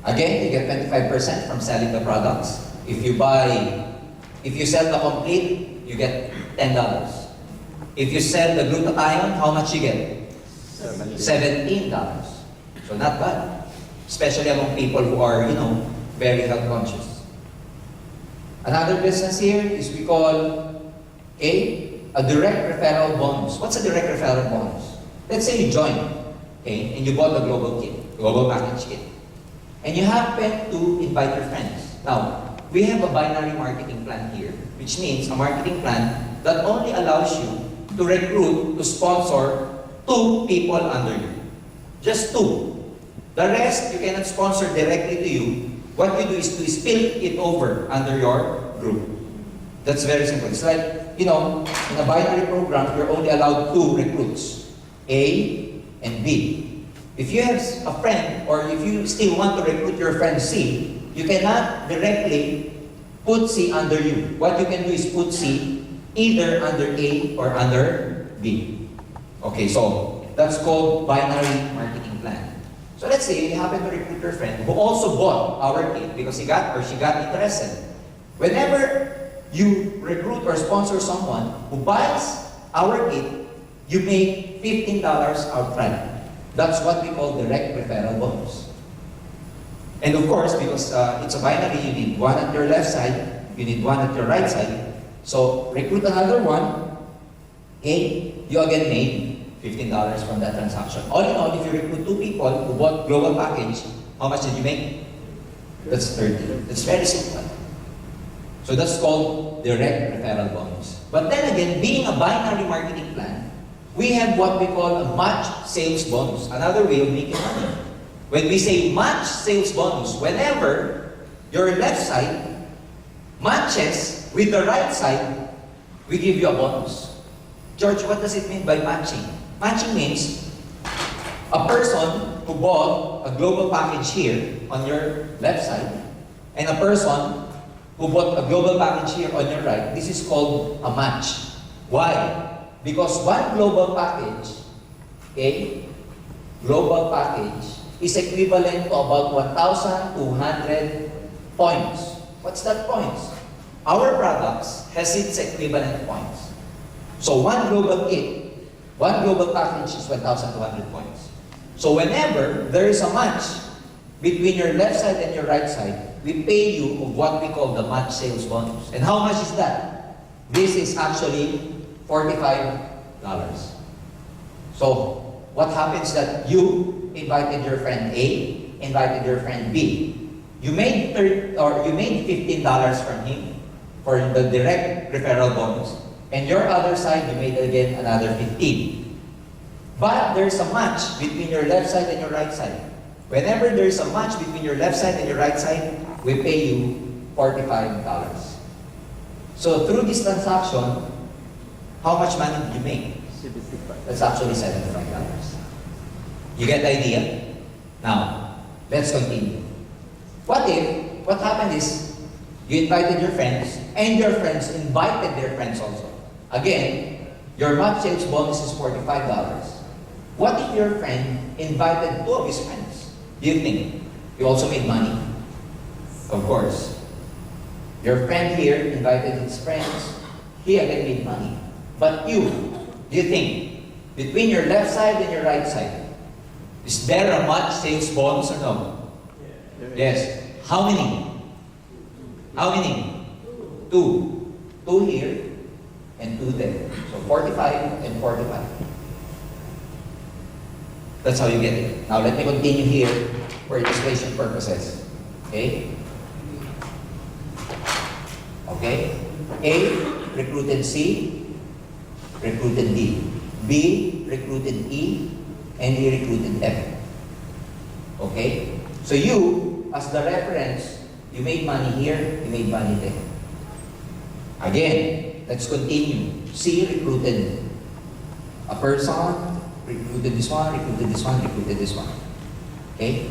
Again, you get 25% from selling the products. If you sell the complete, you get $10. If you sell the glutathione, how much you get? $17. So not bad. Especially among people who are, very health conscious. Another business here is we call a direct referral bonus. What's a direct referral bonus? Let's say you join, and you bought the global kit, global package kit. and you happen to invite your friends. Now, we have a binary marketing plan here, which means a marketing plan that only allows you to recruit, to sponsor 2 people under you. Just 2. The rest, you cannot sponsor directly to you. What you do is to spill it over under your group. That's very simple. It's like, in a binary program, you're only allowed 2 recruits, A and B. If you have a friend, or if you still want to recruit your friend C, you cannot directly put C under you. What you can do is put C either under A or under B. Okay, so that's called binary marketing plan. So let's say you happen to recruit your friend who also bought our kit because he got or she got interested. Whenever you recruit or sponsor someone who buys our kit, you make $15 outright. That's what we call direct referral bonus. And of course, because it's a binary, you need 1 at your left side, you need 1 at your right side. So recruit another one, okay, you again made $15 from that transaction. All in all, if you recruit 2 people who bought global package, how much did you make? That's 30. That's very simple. So that's called direct referral bonus. But then again, being a binary marketing plan, we have what we call a match sales bonus, another way of making money. When we say match sales bonus, whenever your left side matches with the right side, we give you a bonus. George, what does it mean by matching? Matching means a person who bought a global package here on your left side, and a person who bought a global package here on your right. This is called a match. Why? Because one global package, okay, global package is equivalent to about 1,200 points. What's that points? Our products has its equivalent points. So one global kit, one global package is 1,200 points. So whenever there is a match between your left side and your right side, we pay you of what we call the match sales bonus. And how much is that? This is actually $45. So what happens that you invited your friend A, invited your friend B. You made $15 from him for the direct referral bonus. And your other side, you made again another 15. But there's a match between your left side and your right side. Whenever there's a match between your left side and your right side, we pay you $45. So through this transaction, how much money did you make? 75. That's actually $75. You get the idea? Now, let's continue. What happened is, you invited your friends, and your friends invited their friends also. Again, your match sales bonus is $45. What if your friend invited 2 of his friends? Do you think you also made money? Of course. Your friend here invited his friends. He again made money. But you, do you think, between your left side and your right side, is there a match sales bonus or no? Yes. How many? How many? 2. 2 here and 2 there. So 45 and 45. That's how you get it. Now let me continue here for illustration purposes. Okay? Okay? A recruited C, recruited D. B recruited E, and E recruited F. Okay? So you, as the reference, you made money here, you made money there. Again, let's continue. C recruited a person, recruited this one, recruited this one, recruited this one. Okay?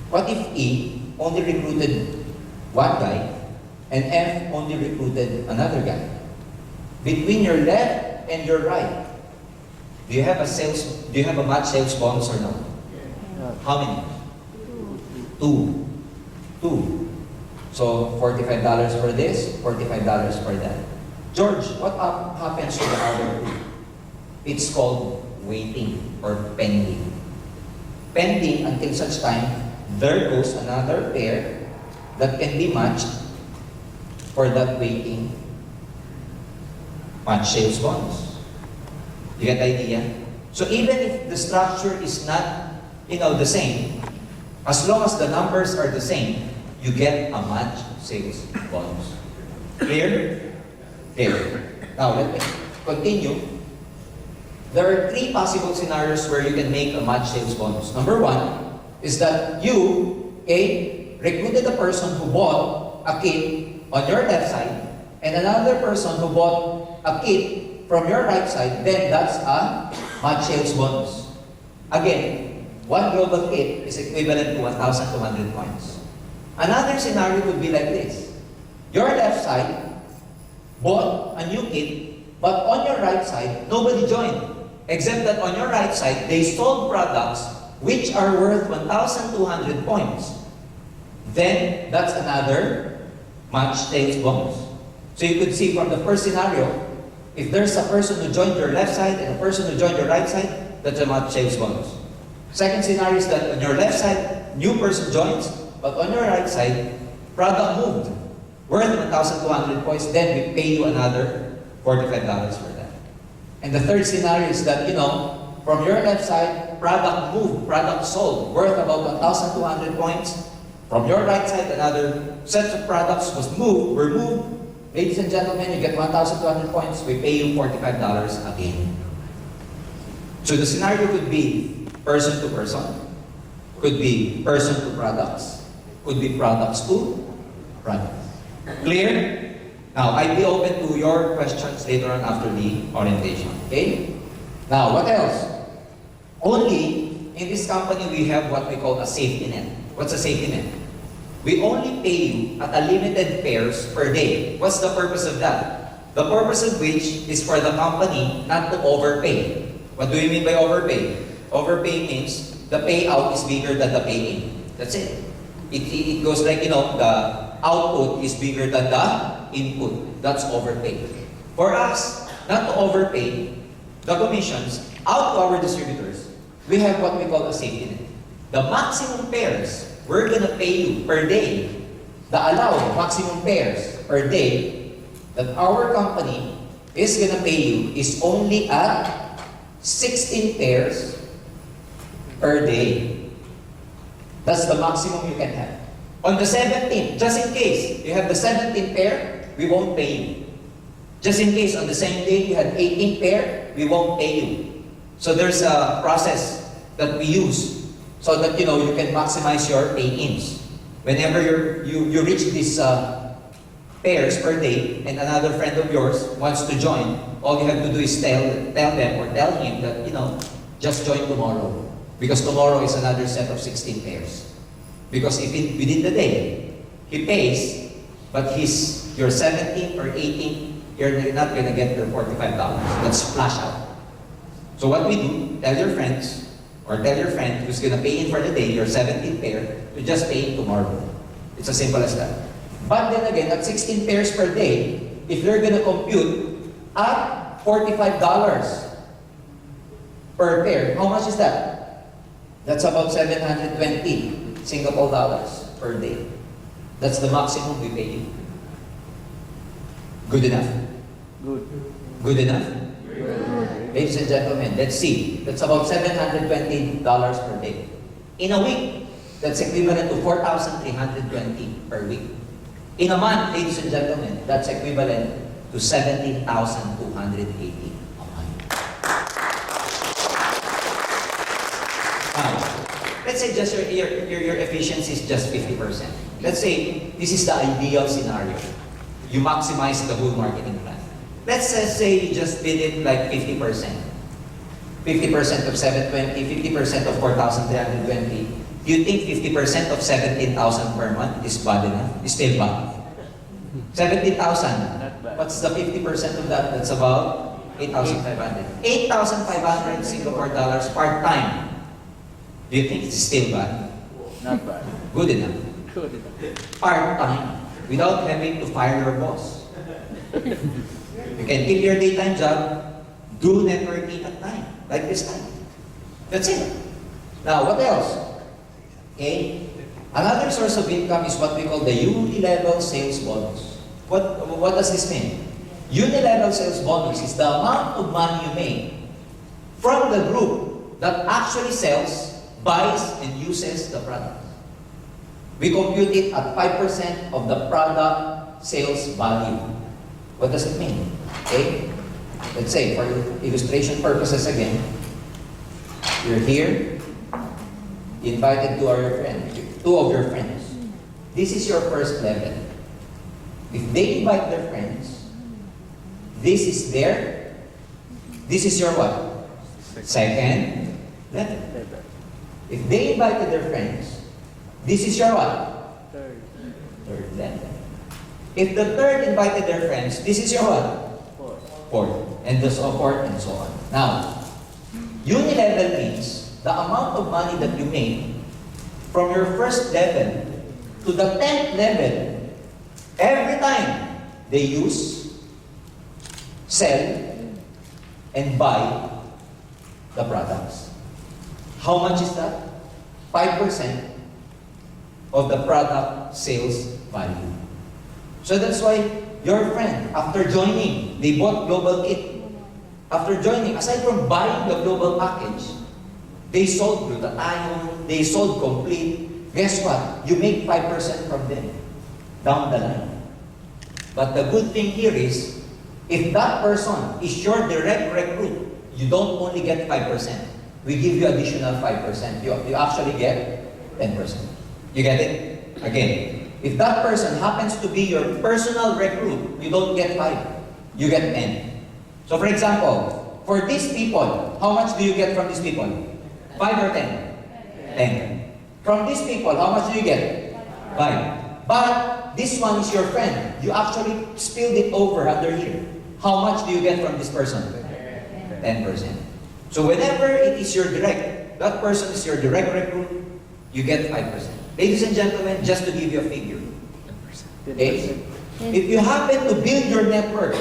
What if E only recruited one guy, and F only recruited another guy? Between your left and your right, do you have a match sales bonus or no? How many? 2. 2. So $45 for this, $45 for that. George, what happens to the other 2? It's called waiting or pending. Pending until such time there goes another pair that can be matched for that waiting match sales bonus. You get the idea? So even if the structure is not, the same, As long as the numbers are the same, you get a match sales bonus. Clear? Clear. Now, let me continue. There are three possible scenarios where you can make a match sales bonus. Number one is that you, recruited a person who bought a kit on your left side and another person who bought a kit from your right side, then that's a match sales bonus. Again, one global kit is equivalent to 1,200 points. Another scenario would be like this. Your left side bought a new kit, but on your right side, nobody joined. Except that on your right side, they sold products which are worth 1,200 points. Then, that's another match sales bonus. So you could see from the first scenario, if there's a person who joined your left side and a person who joined your right side, that's a match sales bonus. Second scenario is that on your left side, new person joins, but on your right side, product moved, worth 1,200 points, then we pay you another $45 for that. And the third scenario is that, from your left side, product moved, product sold, worth about 1,200 points. From your right side, another set of products were moved. Ladies and gentlemen, you get 1,200 points, we pay you $45 again. So the scenario could be person to person, could be person to products, could be products to products. Clear? Now, I'll be open to your questions later on after the orientation. Okay? Now, what else? Only in this company we have what we call a safety net. What's a safety net? We only pay you at a limited pairs per day. What's the purpose of that? The purpose of which is for the company not to overpay. What do you mean by overpay? Overpay means the payout is bigger than the pay-in. That's it. It goes like, the output is bigger than the input. That's overpay. For us, not to overpay the commissions out to our distributors, we have what we call a safety net. The maximum pairs we're going to pay you per day, the allowed maximum pairs per day that our company is going to pay you is only at 16 pairs per day. That's the maximum you can have. On the 17th, just in case you have the 17th pair, we won't pay you. Just in case on the same day you had 18th pair, we won't pay you. So there's a process that we use so that you can maximize your pay-ins. Whenever you reach these pairs per day and another friend of yours wants to join, all you have to do is tell them or tell him that, just join tomorrow. Because tomorrow is another set of 16 pairs. Because if within the day, he pays, but your 17th or 18th, you're not going to get your $45. That's splash out. So what we do, tell your friends, or tell your friend who's going to pay in for the day, your 17th pair, to just pay in tomorrow. It's as simple as that. But then again, at 16 pairs per day, if you're going to compute at $45 per pair, how much is that? That's about 720 Singapore dollars per day. That's the maximum we pay you. Good enough? Good. Good enough? Ladies and gentlemen, let's see. That's about $720 per day. In a week, that's equivalent to 4,320 per week. In a month, ladies and gentlemen, that's equivalent to 17,280 a month. Now, let's say just your efficiency is just 50%. Let's say this is the ideal scenario. You maximize the whole marketing plan. Let's just say you just did it like 50%. 50% of 720, 50% of 4,320. Do you think 50% of 17,000 per month is bad enough? Is still bad? 70,000. Not bad. What's the 50% of that? That's about 8,500. 8,500 Singapore dollars part-time. Do you think it's still bad? Not bad. Good enough. Good enough. Part-time. Without having to fire your boss. You can keep your daytime job, do networking at night, like this time. That's it. Now, what else? Okay? Another source of income is what we call the unilevel sales bonus. What does this mean? Unilevel sales bonus is the amount of money you make from the group that actually sells, buys, and uses the product. We compute it at 5% of the product sales value. What does it mean? Okay? Let's say, for illustration purposes again, you're here, you invited two of your friends. This is your first level. If they invite their friends, this is your what? Second level. If they invited their friends, this is your what? Third. Third level. If the third invited their friends, this is your what? Fourth. Fourth. And so forth and so on. Now, unilevel means the amount of money that you make from your first level to the 10th level every time they use, sell, and buy the products. How much is that? 5% of the product sales value. So that's why your friend, after joining, they bought Global Kit. After joining, aside from buying the global package, they sold glutathione, they sold Complete. Guess what? You make 5% from them down the line. But the good thing here is, if that person is your direct recruit, you don't only get 5%. We give you additional 5%. You actually get 10%. You get it? Again, if that person happens to be your personal recruit, you don't get 5. You get 10. So for example, for these people, how much do you get from these people? 5 or 10? 10. From these people, how much do you get? 5. But this one is your friend. You actually spilled it over under here. How much do you get from this person? 10%. So whenever it is your that person is your direct recruit, you get 5%. Ladies and gentlemen, just to give you a figure. Okay? If you happen to build your network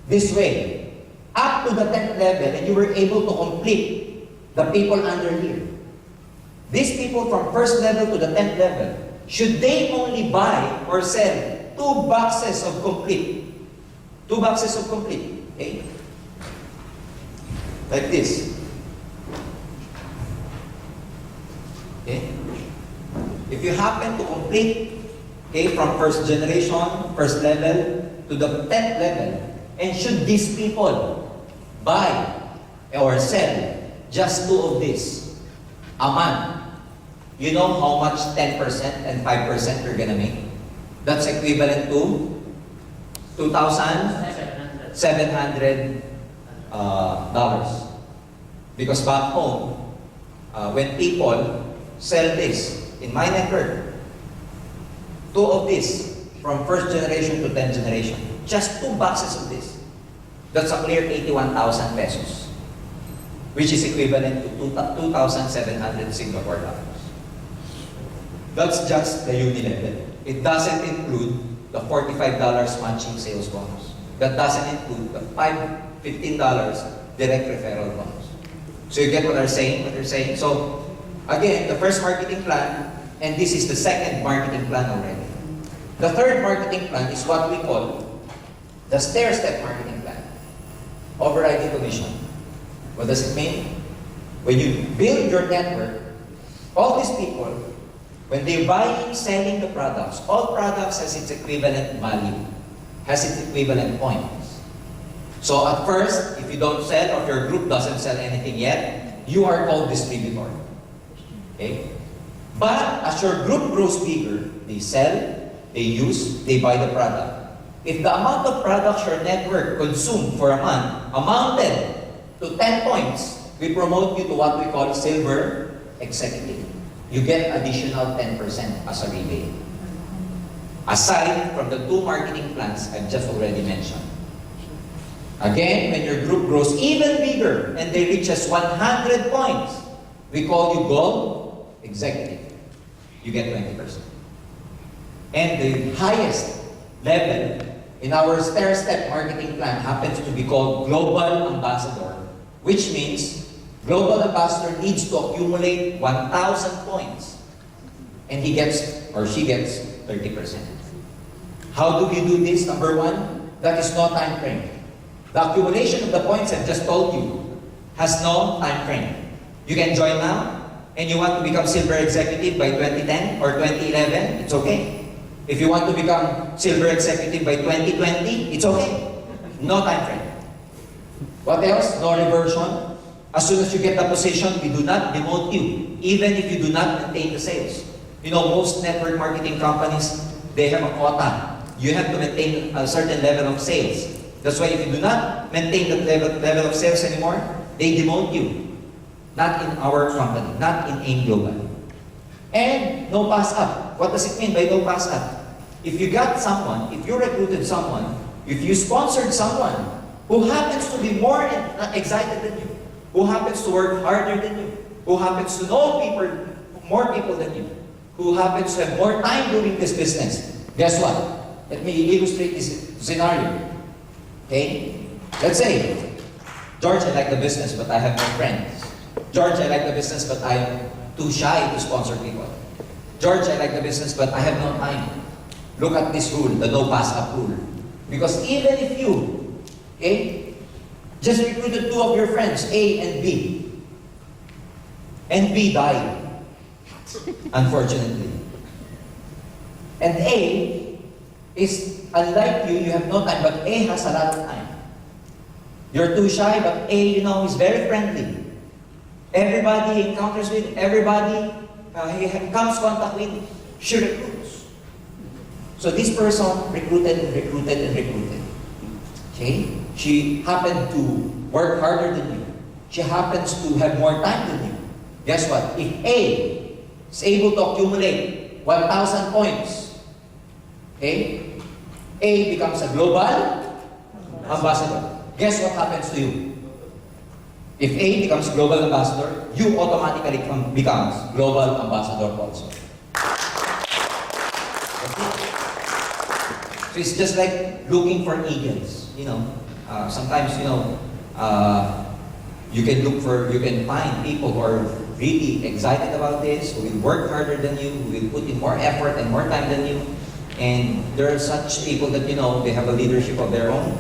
this way, up to the 10th level, and you were able to complete the people under here, these people from first level to the 10th level, should they only buy or sell 2 boxes of Complete? 2 boxes of Complete. Okay? Like this. Okay? If you happen to complete, okay, from first generation, first level, to the 10th level, and should these people buy or sell just 2 of these a month, you know how much 10% and 5% you're gonna make? That's equivalent to $2,700. Because back home, when people sell this, in my network, 2 of this, from first generation to 10th generation, just 2 boxes of this, that's a clear 81,000 pesos, which is equivalent to 2,700 Singapore dollars. That's just the unilevel. It doesn't include the $45 matching sales bonus. That doesn't include the $15 direct referral bonus. So you get what they're saying? So again, the first marketing plan, and this is the second marketing plan already. The third marketing plan is what we call the stair-step marketing plan. Overriding commission. What does it mean? When you build your network, all these people, when they're buying, selling the products, all products has its equivalent value, has its equivalent points. So at first, if you don't sell or if your group doesn't sell anything yet, you are called distributor. Okay? But as your group grows bigger, they sell, they use, they buy the product. If the amount of products your network consumed for a month amounted to 10 points, we promote you to what we call silver executive. You get additional 10% as a rebate. Aside from the 2 marketing plans I've just already mentioned. Again, when your group grows even bigger and they reach us 100 points, we call you gold executive. You get 20%. And the highest level in our stair-step marketing plan happens to be called global ambassador, which means global ambassador needs to accumulate 1,000 points. And he gets, or she gets, 30%. How do we do this? Number 1, that is no time frame. The accumulation of the points I've just told you has no time frame. You can join now, and you want to become silver executive by 2010 or 2011, it's okay. If you want to become silver executive by 2020, it's okay. No time frame. What else? No reversion. As soon as you get the position, we do not demote you, even if you do not maintain the sales. You know, most network marketing companies, they have a quota. You have to maintain a certain level of sales. That's why if you do not maintain that level of sales anymore, they demote you. Not in our company, not in AIM Global. And no pass up. What does it mean by no pass up? If you got someone, if you recruited someone, if you sponsored someone who happens to be more excited than you, who happens to work harder than you, who happens to know more people than you, who happens to have more time doing this business, guess what? Let me illustrate this scenario. Okay? Let's say, George, I like the business, but I have no friends. George, I like the business, but I am too shy to sponsor people. George, I like the business, but I have no time. Look at this rule, the no pass up rule. Because even if you, okay, just recruited two of your friends, A and B died, unfortunately. And A is, unlike you have no time, but A has a lot of time. You're too shy, but A, you know, is very friendly. Everybody he encounters with, everybody he comes contact with, she recruits. So this person recruited and recruited and recruited. Okay? She happened to work harder than you. She happens to have more time than you. Guess what? If A is able to accumulate 1,000 points, okay, A becomes a global ambassador. Guess what happens to you? If A becomes global ambassador, you automatically becomes global ambassador also. So it's just like looking for eagles. You know, sometimes you can find people who are really excited about this, who will work harder than you, who will put in more effort and more time than you. And there are such people that they have a leadership of their own.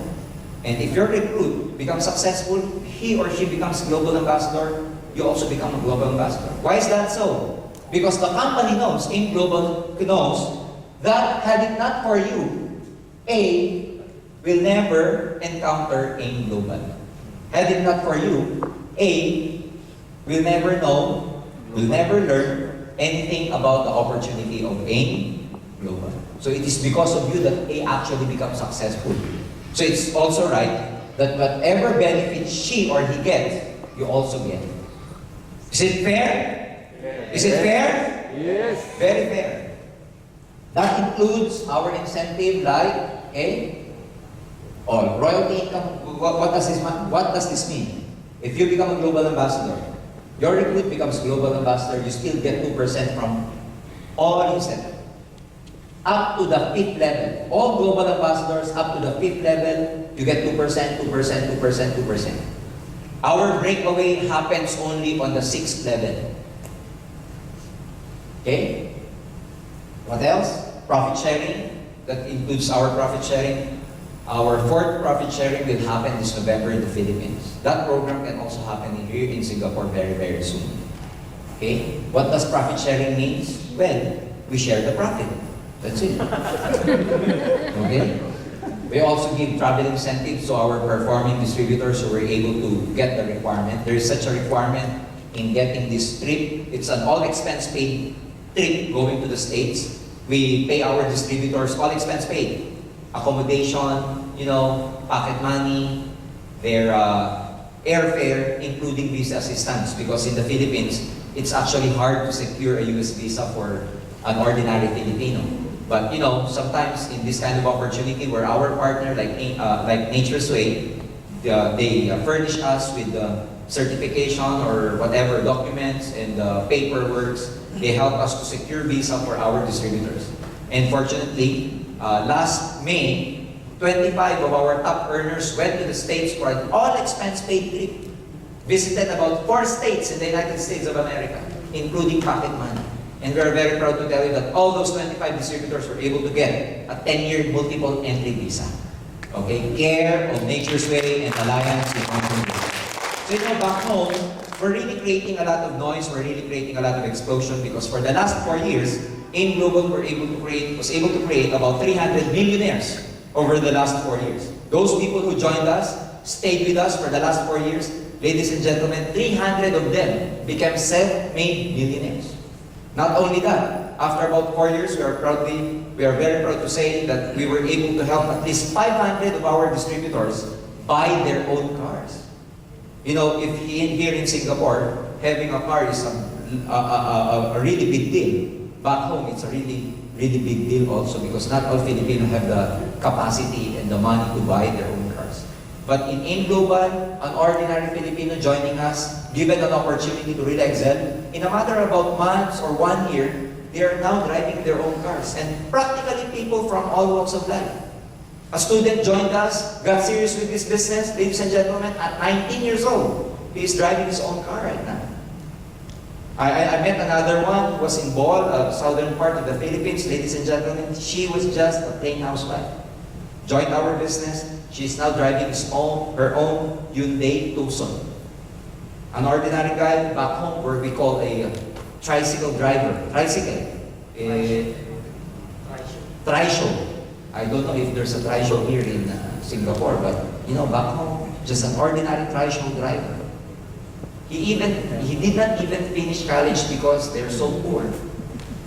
And if your recruit becomes successful, he or she becomes global ambassador, you also become a global ambassador. Why is that so? Because the company knows, AIM Global knows, that had it not for you, A will never encounter AIM Global. Had it not for you, A will never know, will never learn anything about the opportunity of AIM Global. So it is because of you that A actually becomes successful. So it's also right that whatever benefit she or he gets, you also get. Is it fair? Yes. Is it fair? Yes. Very fair. That includes our incentive like royalty income. What does this mean? If you become a global ambassador, your recruit becomes global ambassador, you still get 2% from all incentive. Up to the 5th level. All global ambassadors up to the 5th level, you get 2%, 2%, 2%, 2%. Our breakaway happens only on the 6th level. Okay? What else? Profit sharing. That includes our profit sharing. Our 4th profit sharing will happen this November in the Philippines. That program can also happen here in Singapore very, very soon. Okay? What does profit sharing mean? Well, we share the profit. That's it. Okay? We also give travel incentives to our performing distributors who were able to get the requirement. There is such a requirement in getting this trip. It's an all-expense paid trip going to the States. We pay our distributors all expense paid. Accommodation, pocket money, their airfare, including visa assistance. Because in the Philippines, it's actually hard to secure a US visa for an ordinary Filipino. But sometimes in this kind of opportunity where our partner like Nature's Way, they furnish us with the certification or whatever documents and paperwork. They help us to secure visa for our distributors. And fortunately, last May, 25 of our top earners went to the States for an all-expense paid trip. Visited about 4 states in the United States of America, including pocket money. And we are very proud to tell you that all those 25 distributors were able to get a 10-year multiple entry visa. Okay? Care of Nature's Way and Alliance with Mountain View. So you know, back home, we're really creating a lot of noise, we're really creating a lot of explosion because for the last 4 years, AIM Global was able to create about 300 millionaires over the last 4 years. Those people who joined us, stayed with us for the last 4 years, ladies and gentlemen, 300 of them became self-made millionaires. Not only that, after about 4 years, we are very proud to say that we were able to help at least 500 of our distributors buy their own cars. You know, if here in Singapore, having a car is a really big deal. Back home, it's a really big deal also because not all Filipinos have the capacity and the money to buy their own cars. But in AIM Global, an ordinary Filipino joining us, given an opportunity to really excel, in a matter of about months or 1 year, they are now driving their own cars. And practically people from all walks of life. A student joined us, got serious with this business, ladies and gentlemen, at 19 years old. He is driving his own car right now. I met another one who was in Bohol, southern part of the Philippines, ladies and gentlemen. She was just a plain housewife. Joined our business. She's now driving her own Hyundai Tucson. An ordinary guy back home where we call a tricycle driver. Tricycle. Trishow. I don't know if there's a trishow here in Singapore, but you know, back home, just an ordinary trishow driver. He did not even finish college because they're so poor.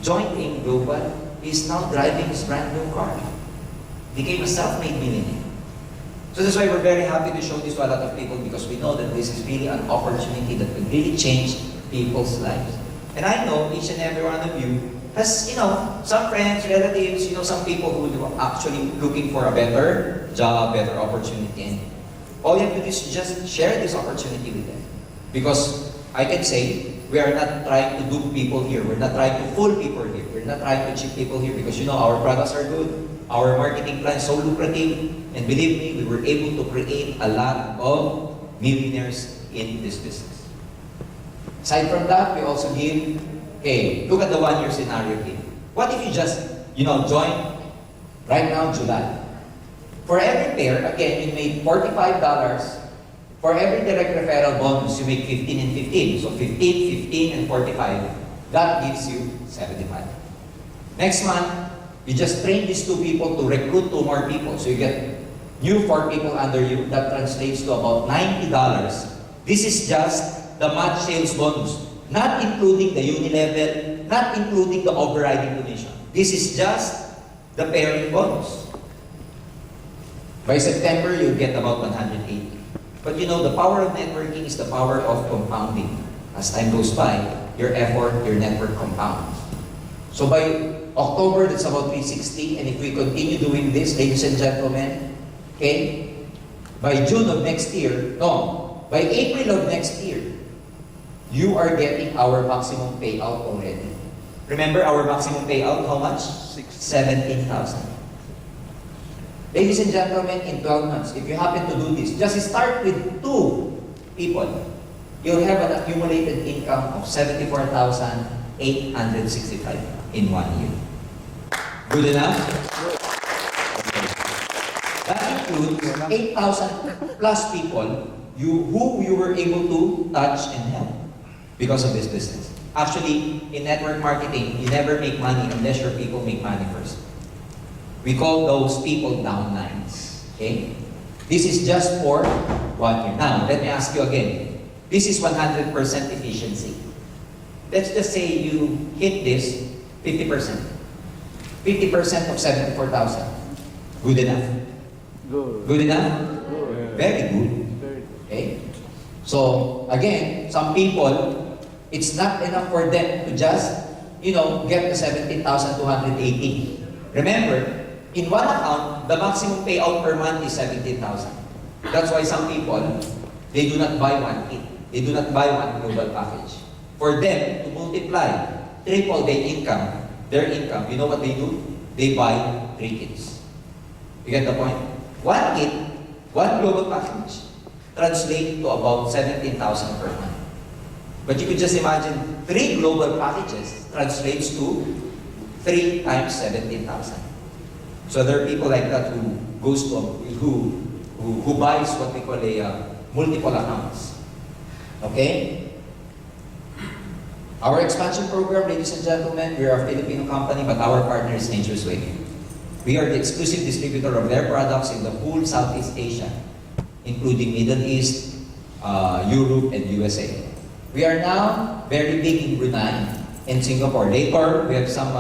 Joined AIM Global, he's now driving his brand new car. Became a self-made millionaire. So that's why we're very happy to show this to a lot of people because we know that this is really an opportunity that will really change people's lives. And I know each and every one of you has, you know, some friends, relatives, you know, some people who are actually looking for a better job, better opportunity. And all you have to do is just share this opportunity with them. Because I can say, we are not trying to dupe people here. We're not trying to fool people here. We're not trying to cheat people here because, you know, our products are good. Our marketing plan is so lucrative. And believe me, we were able to create a lot of millionaires in this business. Aside from that, we also give, hey, look at the 1 year scenario here. What if you just, you know, join right now, July? For every pair, again, you made $45. For every direct referral bonus, you make 15 and 15. So 15, 15, and 45. That gives you 75. Next month, you just train these 2 people to recruit 2 more people. So you get new 4 people under you. That translates to about $90. This is just the match sales bonus. Not including the uni-level, not including the overriding donation. This is just the pairing bonus. By September, you'll get about 180. But you know, the power of networking is the power of compounding. As time goes by, your effort, your network compounds. So by October, that's about 360. And if we continue doing this, ladies and gentlemen, okay, by June of next year, no, by April of next year, you are getting our maximum payout already. Remember our maximum payout, how much? 17,000. Ladies and gentlemen, in 12 months, if you happen to do this, just start with 2 people. You'll have an accumulated income of 74,865 in 1 year. Good enough? That includes 8,000 plus people who you were able to touch and help because of this business. Actually, in network marketing, you never make money unless your people make money first. We call those people downlines. Okay? This is just for 1 year. Now, let me ask you again. This is 100% efficiency. Let's just say you hit this 50%. 50% of 74,000. Good enough? Good. Good enough? Good. Very good. Very good. Okay? So, again, some people, it's not enough for them to just, you know, get the 17,280. Remember, in one account, the maximum payout per month is 17,000. That's why some people, they do not buy 1 kit. They do not buy 1 global package. For them to multiply, triple their income, you know what they do? They buy 3 kits. You get the point? 1 kit, 1 global package, translate to about 17,000 per month. But you could just imagine 3 global packages translates to 3 times 17,000. So there are people like that who buys what we call a multiple accounts. Okay? Our expansion program, ladies and gentlemen, we are a Filipino company, but our partner is Nature's Way. We are the exclusive distributor of their products in the whole Southeast Asia, including Middle East, Europe, and USA. We are now very big in Brunei and Singapore. Later, we have some,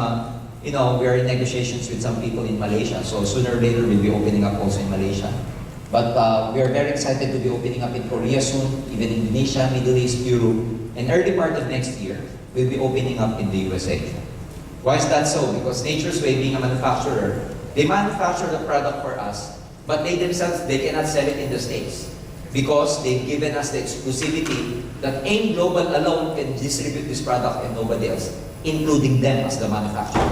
we are in negotiations with some people in Malaysia. So sooner or later, we'll be opening up also in Malaysia. But we are very excited to be opening up in Korea soon, even Indonesia, Middle East, Europe, and early part of next year, we'll be opening up in the USA. Why is that so? Because Nature's Way, being a manufacturer, they manufacture the product for us, but they themselves, they cannot sell it in the States because they've given us the exclusivity that AIM Global alone can distribute this product and nobody else, including them as the manufacturer.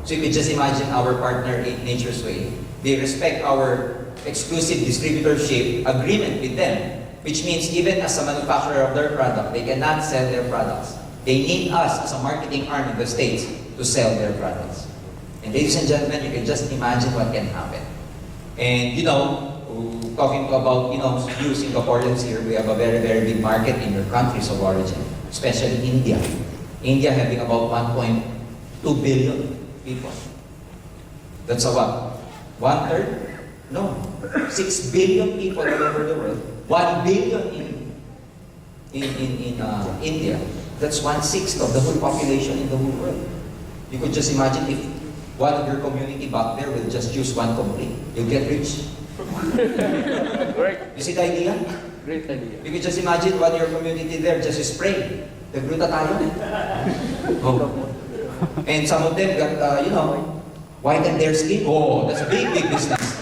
So you can just imagine our partner in Nature's Way. They respect our exclusive distributorship agreement with them, which means even as a manufacturer of their product, they cannot sell their products. They need us as a marketing arm in the States to sell their products. And ladies and gentlemen, you can just imagine what can happen. And talking about, you Singaporeans here, we have a very, very big market in your countries of origin, especially India. India having about 1.2 billion people. That's a what? 1/3? No. 6 billion people all over the world. 1 billion in India. That's 1/6 of the whole population in the whole world. You could just imagine if one of your community back there will just use one complete. You'll get rich. Great. You see the idea? Great idea. You could just imagine one of your community there just spray the glutathione. Oh. And some of them got, whiten their skin. Oh, that's a big, big business.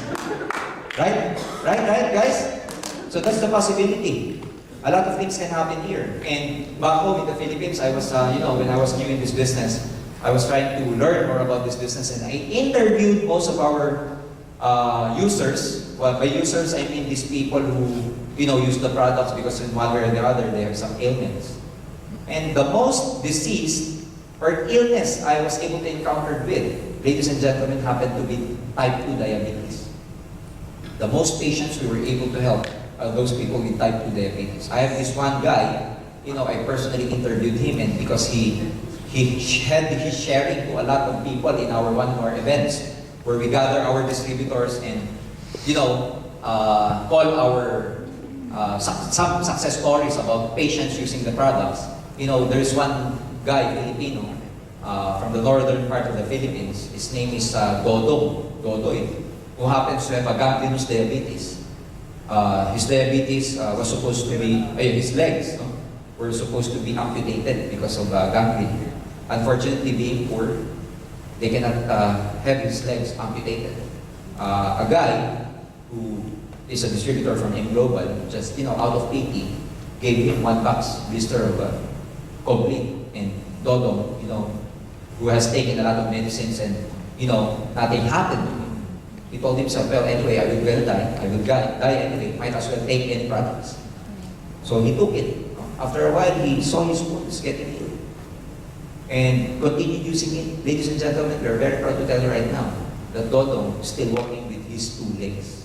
Right? Right, guys? So that's the possibility. A lot of things can happen here. And back home in the Philippines, I was, when I was new in this business, I was trying to learn more about this business, and I interviewed most of our users. Well, by users, I mean these people who, use the products because in one way or the other, they have some ailments. And the most disease or illness I was able to encounter with, ladies and gentlemen, happened to be type 2 diabetes. The most patients we were able to help are those people with type 2 diabetes. I have this one guy, I personally interviewed him, and because he had his sharing to a lot of people in our one of our events, where we gather our distributors and, call our some success stories about patients using the products. There's one guy, Filipino, from the northern part of the Philippines. His name is Dodoy, who happens to have a gangrenous diabetes. His diabetes was supposed to be, his legs were supposed to be amputated because of gangrene. Unfortunately, being poor, they cannot have his legs amputated. A guy who is a distributor from AIM Global, just out of pity, gave him 1 box blister of complete. And Dodo, who has taken a lot of medicines and nothing happened to him. He told himself, well, anyway, I will die. I will die anyway. Might as well take any products. So he took it. After a while, he saw his wounds getting healed and continued using it. Ladies and gentlemen, we are very proud to tell you right now that Dodo is still walking with his 2 legs.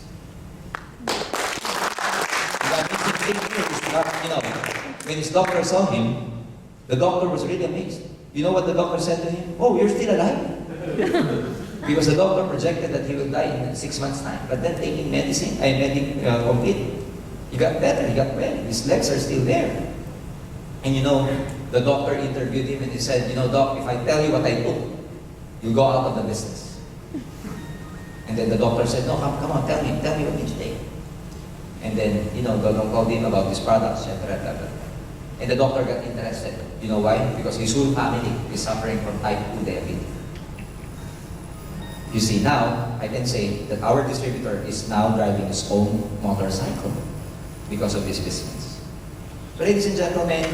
When his doctor saw him, the doctor was really amazed. You know what the doctor said to him? Oh, you're still alive. Because the doctor projected that he will die in 6 months' time. But then taking medicine, complete, he got better, he got well. His legs are still there. And the doctor interviewed him and he said, Doc, if I tell you what I took, you'll go out of the business. And then the doctor said, no, come on, tell me what did you take? And then, Dodo called him about his products, etc. And the doctor got interested. You know why? Because his whole family is suffering from type 2 diabetes. You see, now, I can say that our distributor is now driving his own motorcycle because of this business. So ladies and gentlemen,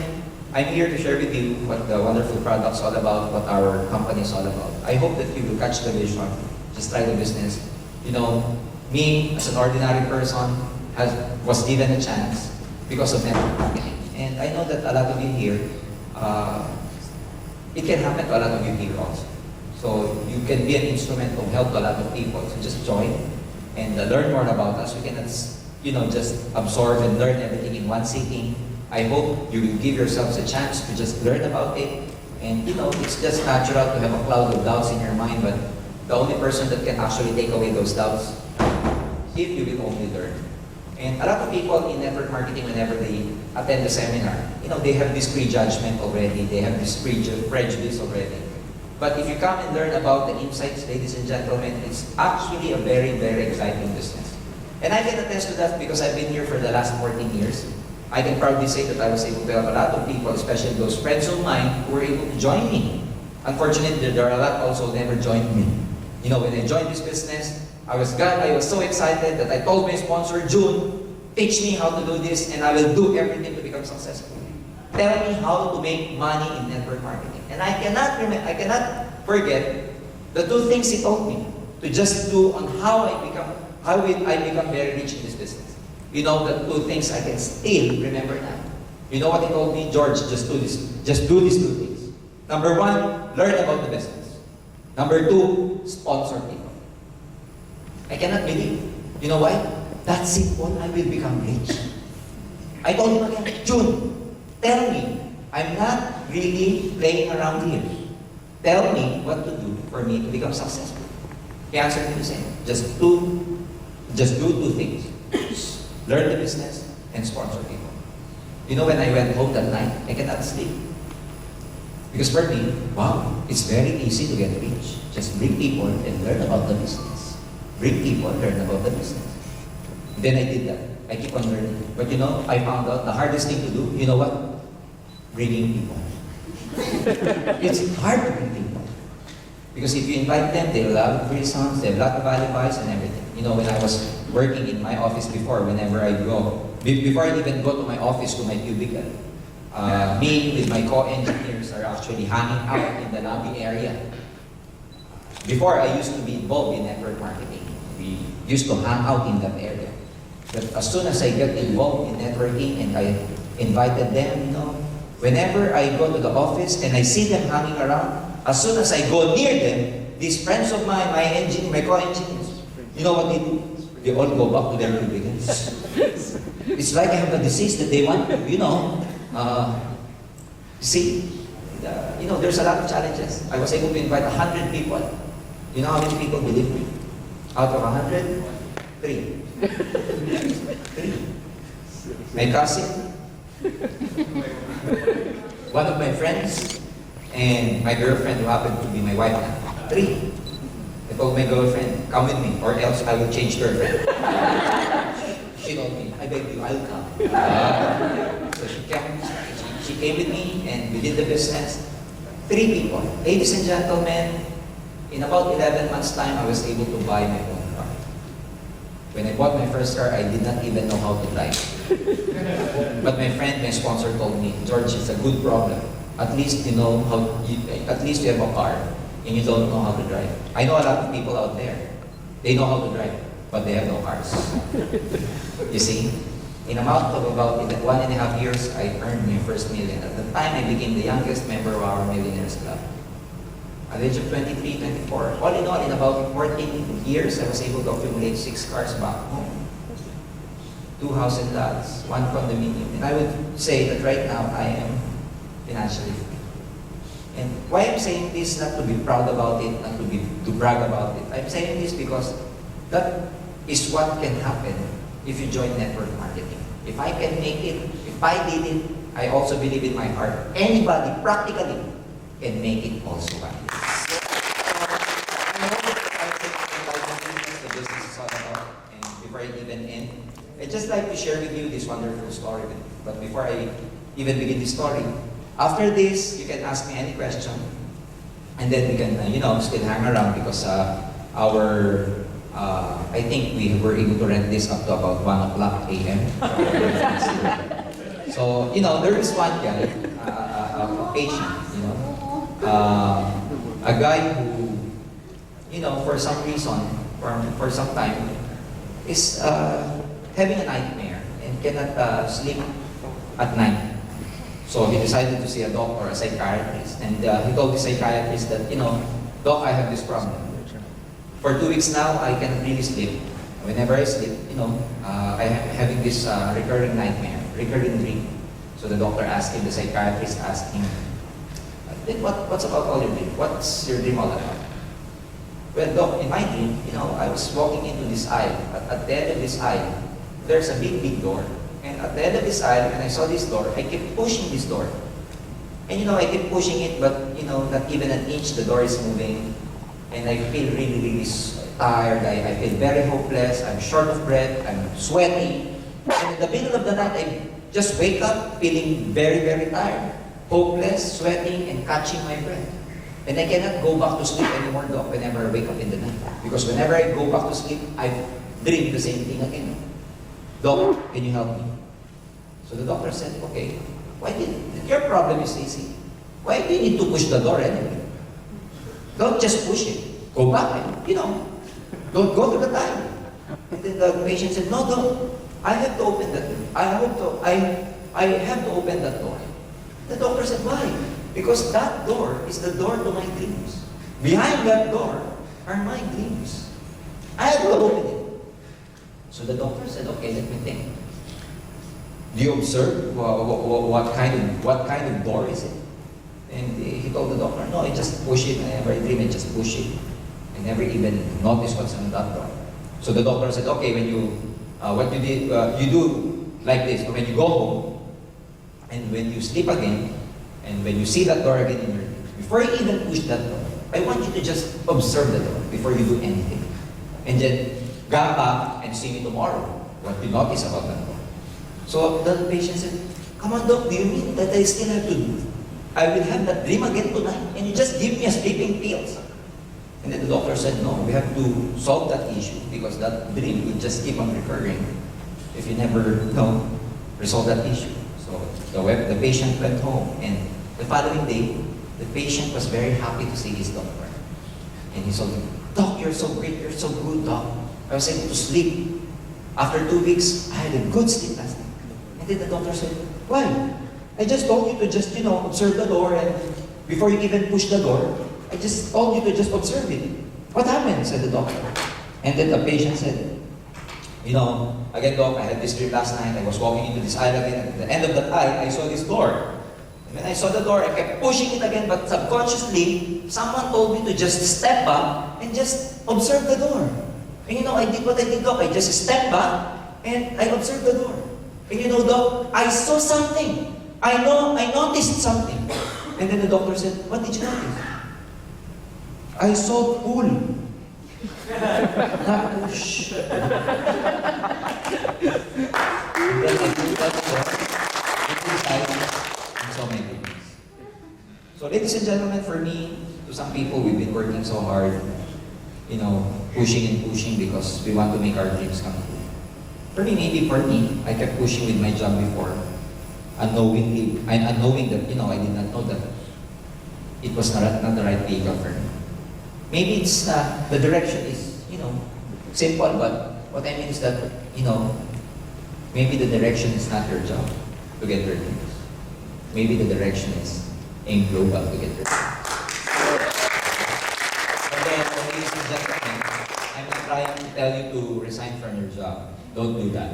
I'm here to share with you what the wonderful product's all about, what our company is all about. I hope that you will catch the vision, just try the business. Me, as an ordinary person, was given a chance because of network marketing. And I know that a lot of you here, it can happen to a lot of you here also. So you can be an instrument to help a lot of people. So just join and learn more about us. We cannot, just absorb and learn everything in one sitting. I hope you will give yourselves a chance to just learn about it. And you know, it's just natural to have a cloud of doubts in your mind, but the only person that can actually take away those doubts, if you will only learn. And a lot of people in network marketing, whenever they attend the seminar, you know, they have this prejudgment already, they have this prejudice already. But if you come and learn about the insights, ladies and gentlemen, it's actually a very, very exciting business. And I can attest to that because I've been here for the last 14 years. I can proudly say that I was able to help a lot of people, especially those friends of mine who were able to join me. Unfortunately, there are a lot also who never joined me. You know, when I joined this business, I was so excited that I told my sponsor, June, teach me how to do this and I will do everything to become successful. Tell me how to make money in network marketing. And I cannot forget the two things he told me to just do on how I become very rich in this business. You know, the two things I can still remember now. You know what he told me? George, just do this. Just do these two things. Number one, learn about the business. Number two, sponsor people. I cannot believe. You know why? That's simple, I will become rich. I told him again, June, tell me, I'm not really playing around here. Tell me what to do for me to become successful. He answered me the same. Just do two things. Learn the business and sponsor people. You know, when I went home that night, I cannot sleep. Because for me, wow, it's very easy to get rich. Just bring people and learn about the business. Bring people, learn about the business. Then I did that. I keep on learning. But you know, I found out the hardest thing to do, you know what? Bringing people. It's hard to bring people. Because if you invite them, they will have free songs, they have a lot of alibis and everything. You know, when I was working in my office before, whenever I go, before I even go to my office, to my cubicle, me with my co-engineers are actually hanging out in the lobby area. Before, I used to be involved in network marketing. We used to hang out in that area. But as soon as I got involved in networking and I invited them, you know, whenever I go to the office and I see them hanging around, as soon as I go near them, these friends of mine, my co-engineers, you know what they do? They all go back to their cubicles. It's like I have a disease that they want to, you know. You know, there's a lot of challenges. I was able to invite 100 people. You know how many people believe me? Out of 100, 3. 3. My cousin, one of my friends, and my girlfriend who happened to be my wife now. 3. I told my girlfriend, come with me or else I will change girlfriend. She told me, I beg you, I'll come. So she came with me and we did the business. 3 people. Ladies and gentlemen, in about 11 months' time, I was able to buy my own car. When I bought my first car, I did not even know how to drive. But my friend, my sponsor told me, George, it's a good problem. At least you know at least you have a car and you don't know how to drive. I know a lot of people out there. They know how to drive, but they have no cars. You see? In a amount of about 1.5 years, I earned my first million. At the time, I became the youngest member of our Millionaires Club. At the age of 23, 24, all in all, in about 14 years, I was able to accumulate 6 cars back home. 2 house and lots, 1 condominium. And I would say that right now, I am financially free. And why I'm saying this, not to be proud about it, not to brag about it. I'm saying this because that is what can happen if you join network marketing. If I can make it, if I did it, I also believe in my heart, anybody practically can make it also like this. I know the business is all about, and before I even end, I'd just like to share with you this wonderful story. But before I even begin this story, after this, you can ask me any question, and then we can, still hang around because I think we were able to rent this up to about 1 o'clock a.m. So, there is one guy, a patient, a guy who, for some reason, for some time, is having a nightmare and cannot sleep at night. So he decided to see a doctor, a psychiatrist, and he told the psychiatrist that, Doc, I have this problem. For 2 weeks now, I cannot really sleep. Whenever I sleep, I'm having this recurring nightmare, recurring dream. So the doctor asked him, the psychiatrist asked him, then what's about all your dream? What's your dream all about? Well, doc, in my dream, I was walking into this aisle. At the end of this aisle, there's a big door. And at the end of this aisle, when I saw this door, I kept pushing this door. And I keep pushing it, but not even an inch, the door is moving. And I feel really tired. I feel very hopeless. I'm short of breath. I'm sweaty. And in the middle of the night, I just wake up feeling very tired, hopeless, sweating, and catching my breath. And I cannot go back to sleep anymore, Doc, whenever I wake up in the night. Because whenever I go back to sleep, I dream the same thing again. Doc, can you help me? So the doctor said, okay, your problem is easy. Why do you need to push the door anyway? Don't just push it. Go back and, don't go to the time. And then the patient said, no, Doc, I have to open that door. I have to open that door. The doctor said, why? Because that door is the door to my dreams. Behind that door are my dreams. I have to open it. So the doctor said, okay, let me think. Do you observe what kind of door is it? And he told the doctor, no, I just push it. Whenever I dream, I just push it. I never even notice what's on that door. So the doctor said, okay, when you do like this. When you go home, and when you sleep again, and when you see that door again in your dream, before you even push that door, I want you to just observe the door before you do anything. And then come back and see me tomorrow, what you notice about that door. So the patient said, come on, Doc, do you mean that I still have to do? I will have that dream again tonight, and you just give me a sleeping pills. And then the doctor said, no, we have to solve that issue because that dream will just keep on recurring if you never resolve that issue. So the patient went home, and the following day, the patient was very happy to see his doctor. And he said, Doc, you're so great, you're so good, Doc. I was able to sleep. After 2 weeks, I had a good sleep last night. And then the doctor said, why? I just told you to just, observe the door, and before you even push the door, I just told you to just observe it. What happened? Said the doctor. And then the patient said, again, Doc, I had this dream last night. I was walking into this aisle again. At the end of that aisle, I saw this door. And when I saw the door, I kept pushing it again, but subconsciously, someone told me to just step back and just observe the door. And I did what I did, Doc. I just stepped back and I observed the door. And Doc, I saw something. I noticed something. And then the doctor said, what did you notice? I saw pool. Not push. And then I took that door, inside, and saw my dreams. So ladies and gentlemen, for me, to some people, we've been working so hard, pushing and pushing because we want to make our dreams come true. For me, I kept pushing with my job before, unknowing that, I did not know that it was not the right vehicle for me. Maybe it's the direction is, simple, but what I mean is that, maybe the direction is not your job to get your dreams. Maybe the direction is aim global to get your dreams. And then, ladies and gentlemen, I'm not trying to tell you to resign from your job. Don't do that.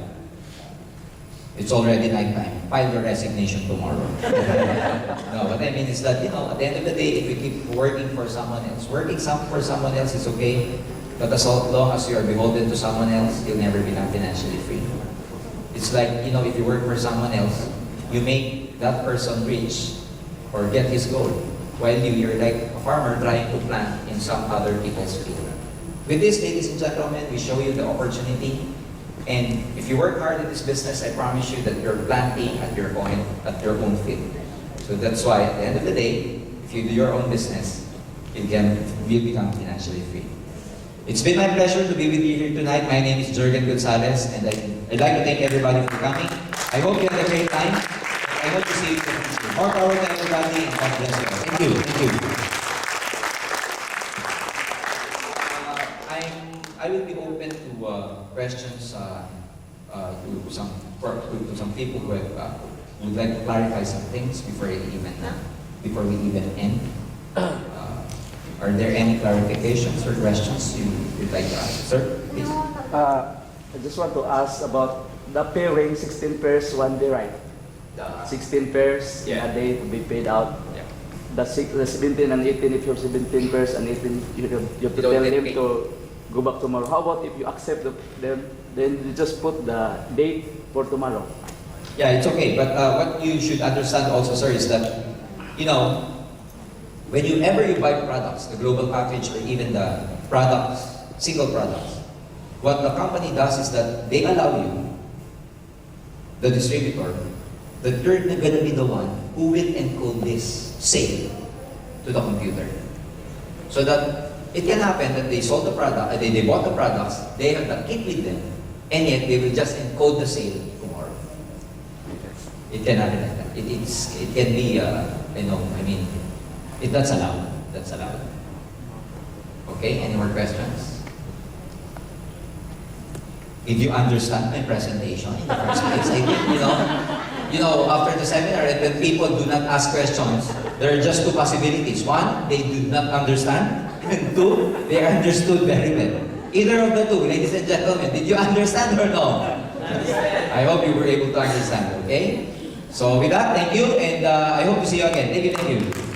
It's already nighttime. File your resignation tomorrow. No, what I mean is that, at the end of the day, if you keep working for someone else, for someone else is okay, but as long as you are beholden to someone else, you'll never become financially free. It's like, if you work for someone else, you make that person rich or get his goal, while you're like a farmer trying to plant in some other people's field. With this, ladies and gentlemen, we show you the opportunity. And if you work hard in this business, I promise you that you're planting at your own field. So that's why at the end of the day, if you do your own business, you'll become financially free. It's been my pleasure to be with you here tonight. My name is Jurgen Gonzalez, and I'd like to thank everybody for coming. I hope you had a great time. I hope to see you in the future. More power to everybody, and God bless you. Thank you. I will be open to questions to some people who would like to clarify some things before we even end. Are there any clarifications or questions you'd like to ask? Sir, please. I just want to ask about the pairing 16 pairs, 1 day, right? 16 pairs in Yeah. a day to be paid out. Yeah. The 17 and 18, if you're 17 pairs and 18, you have to You don't tell get him paid. to go back tomorrow. How about if you accept them, then you just put the date for tomorrow? Yeah, it's okay. But what you should understand also, sir, is that, you know, whenever you buy products, the global package or even the products, single products, what the company does is that they allow you, the distributor, that you're going to be the one who will encode this sale to the computer. So that it can happen that they sold the product, they bought the products, they have the kit with them, and yet they will just encode the sale tomorrow. It can happen like that. It can be, that's allowed. That's allowed. Okay, any more questions? If you understand my presentation in the first place, I think, after the seminar, when people do not ask questions, there are just two possibilities. One, they do not understand, and two, they understood very well. Either of the two, ladies and gentlemen, did you understand or no? I hope you were able to understand, okay? So with that, thank you, and I hope to see you again. Thank you.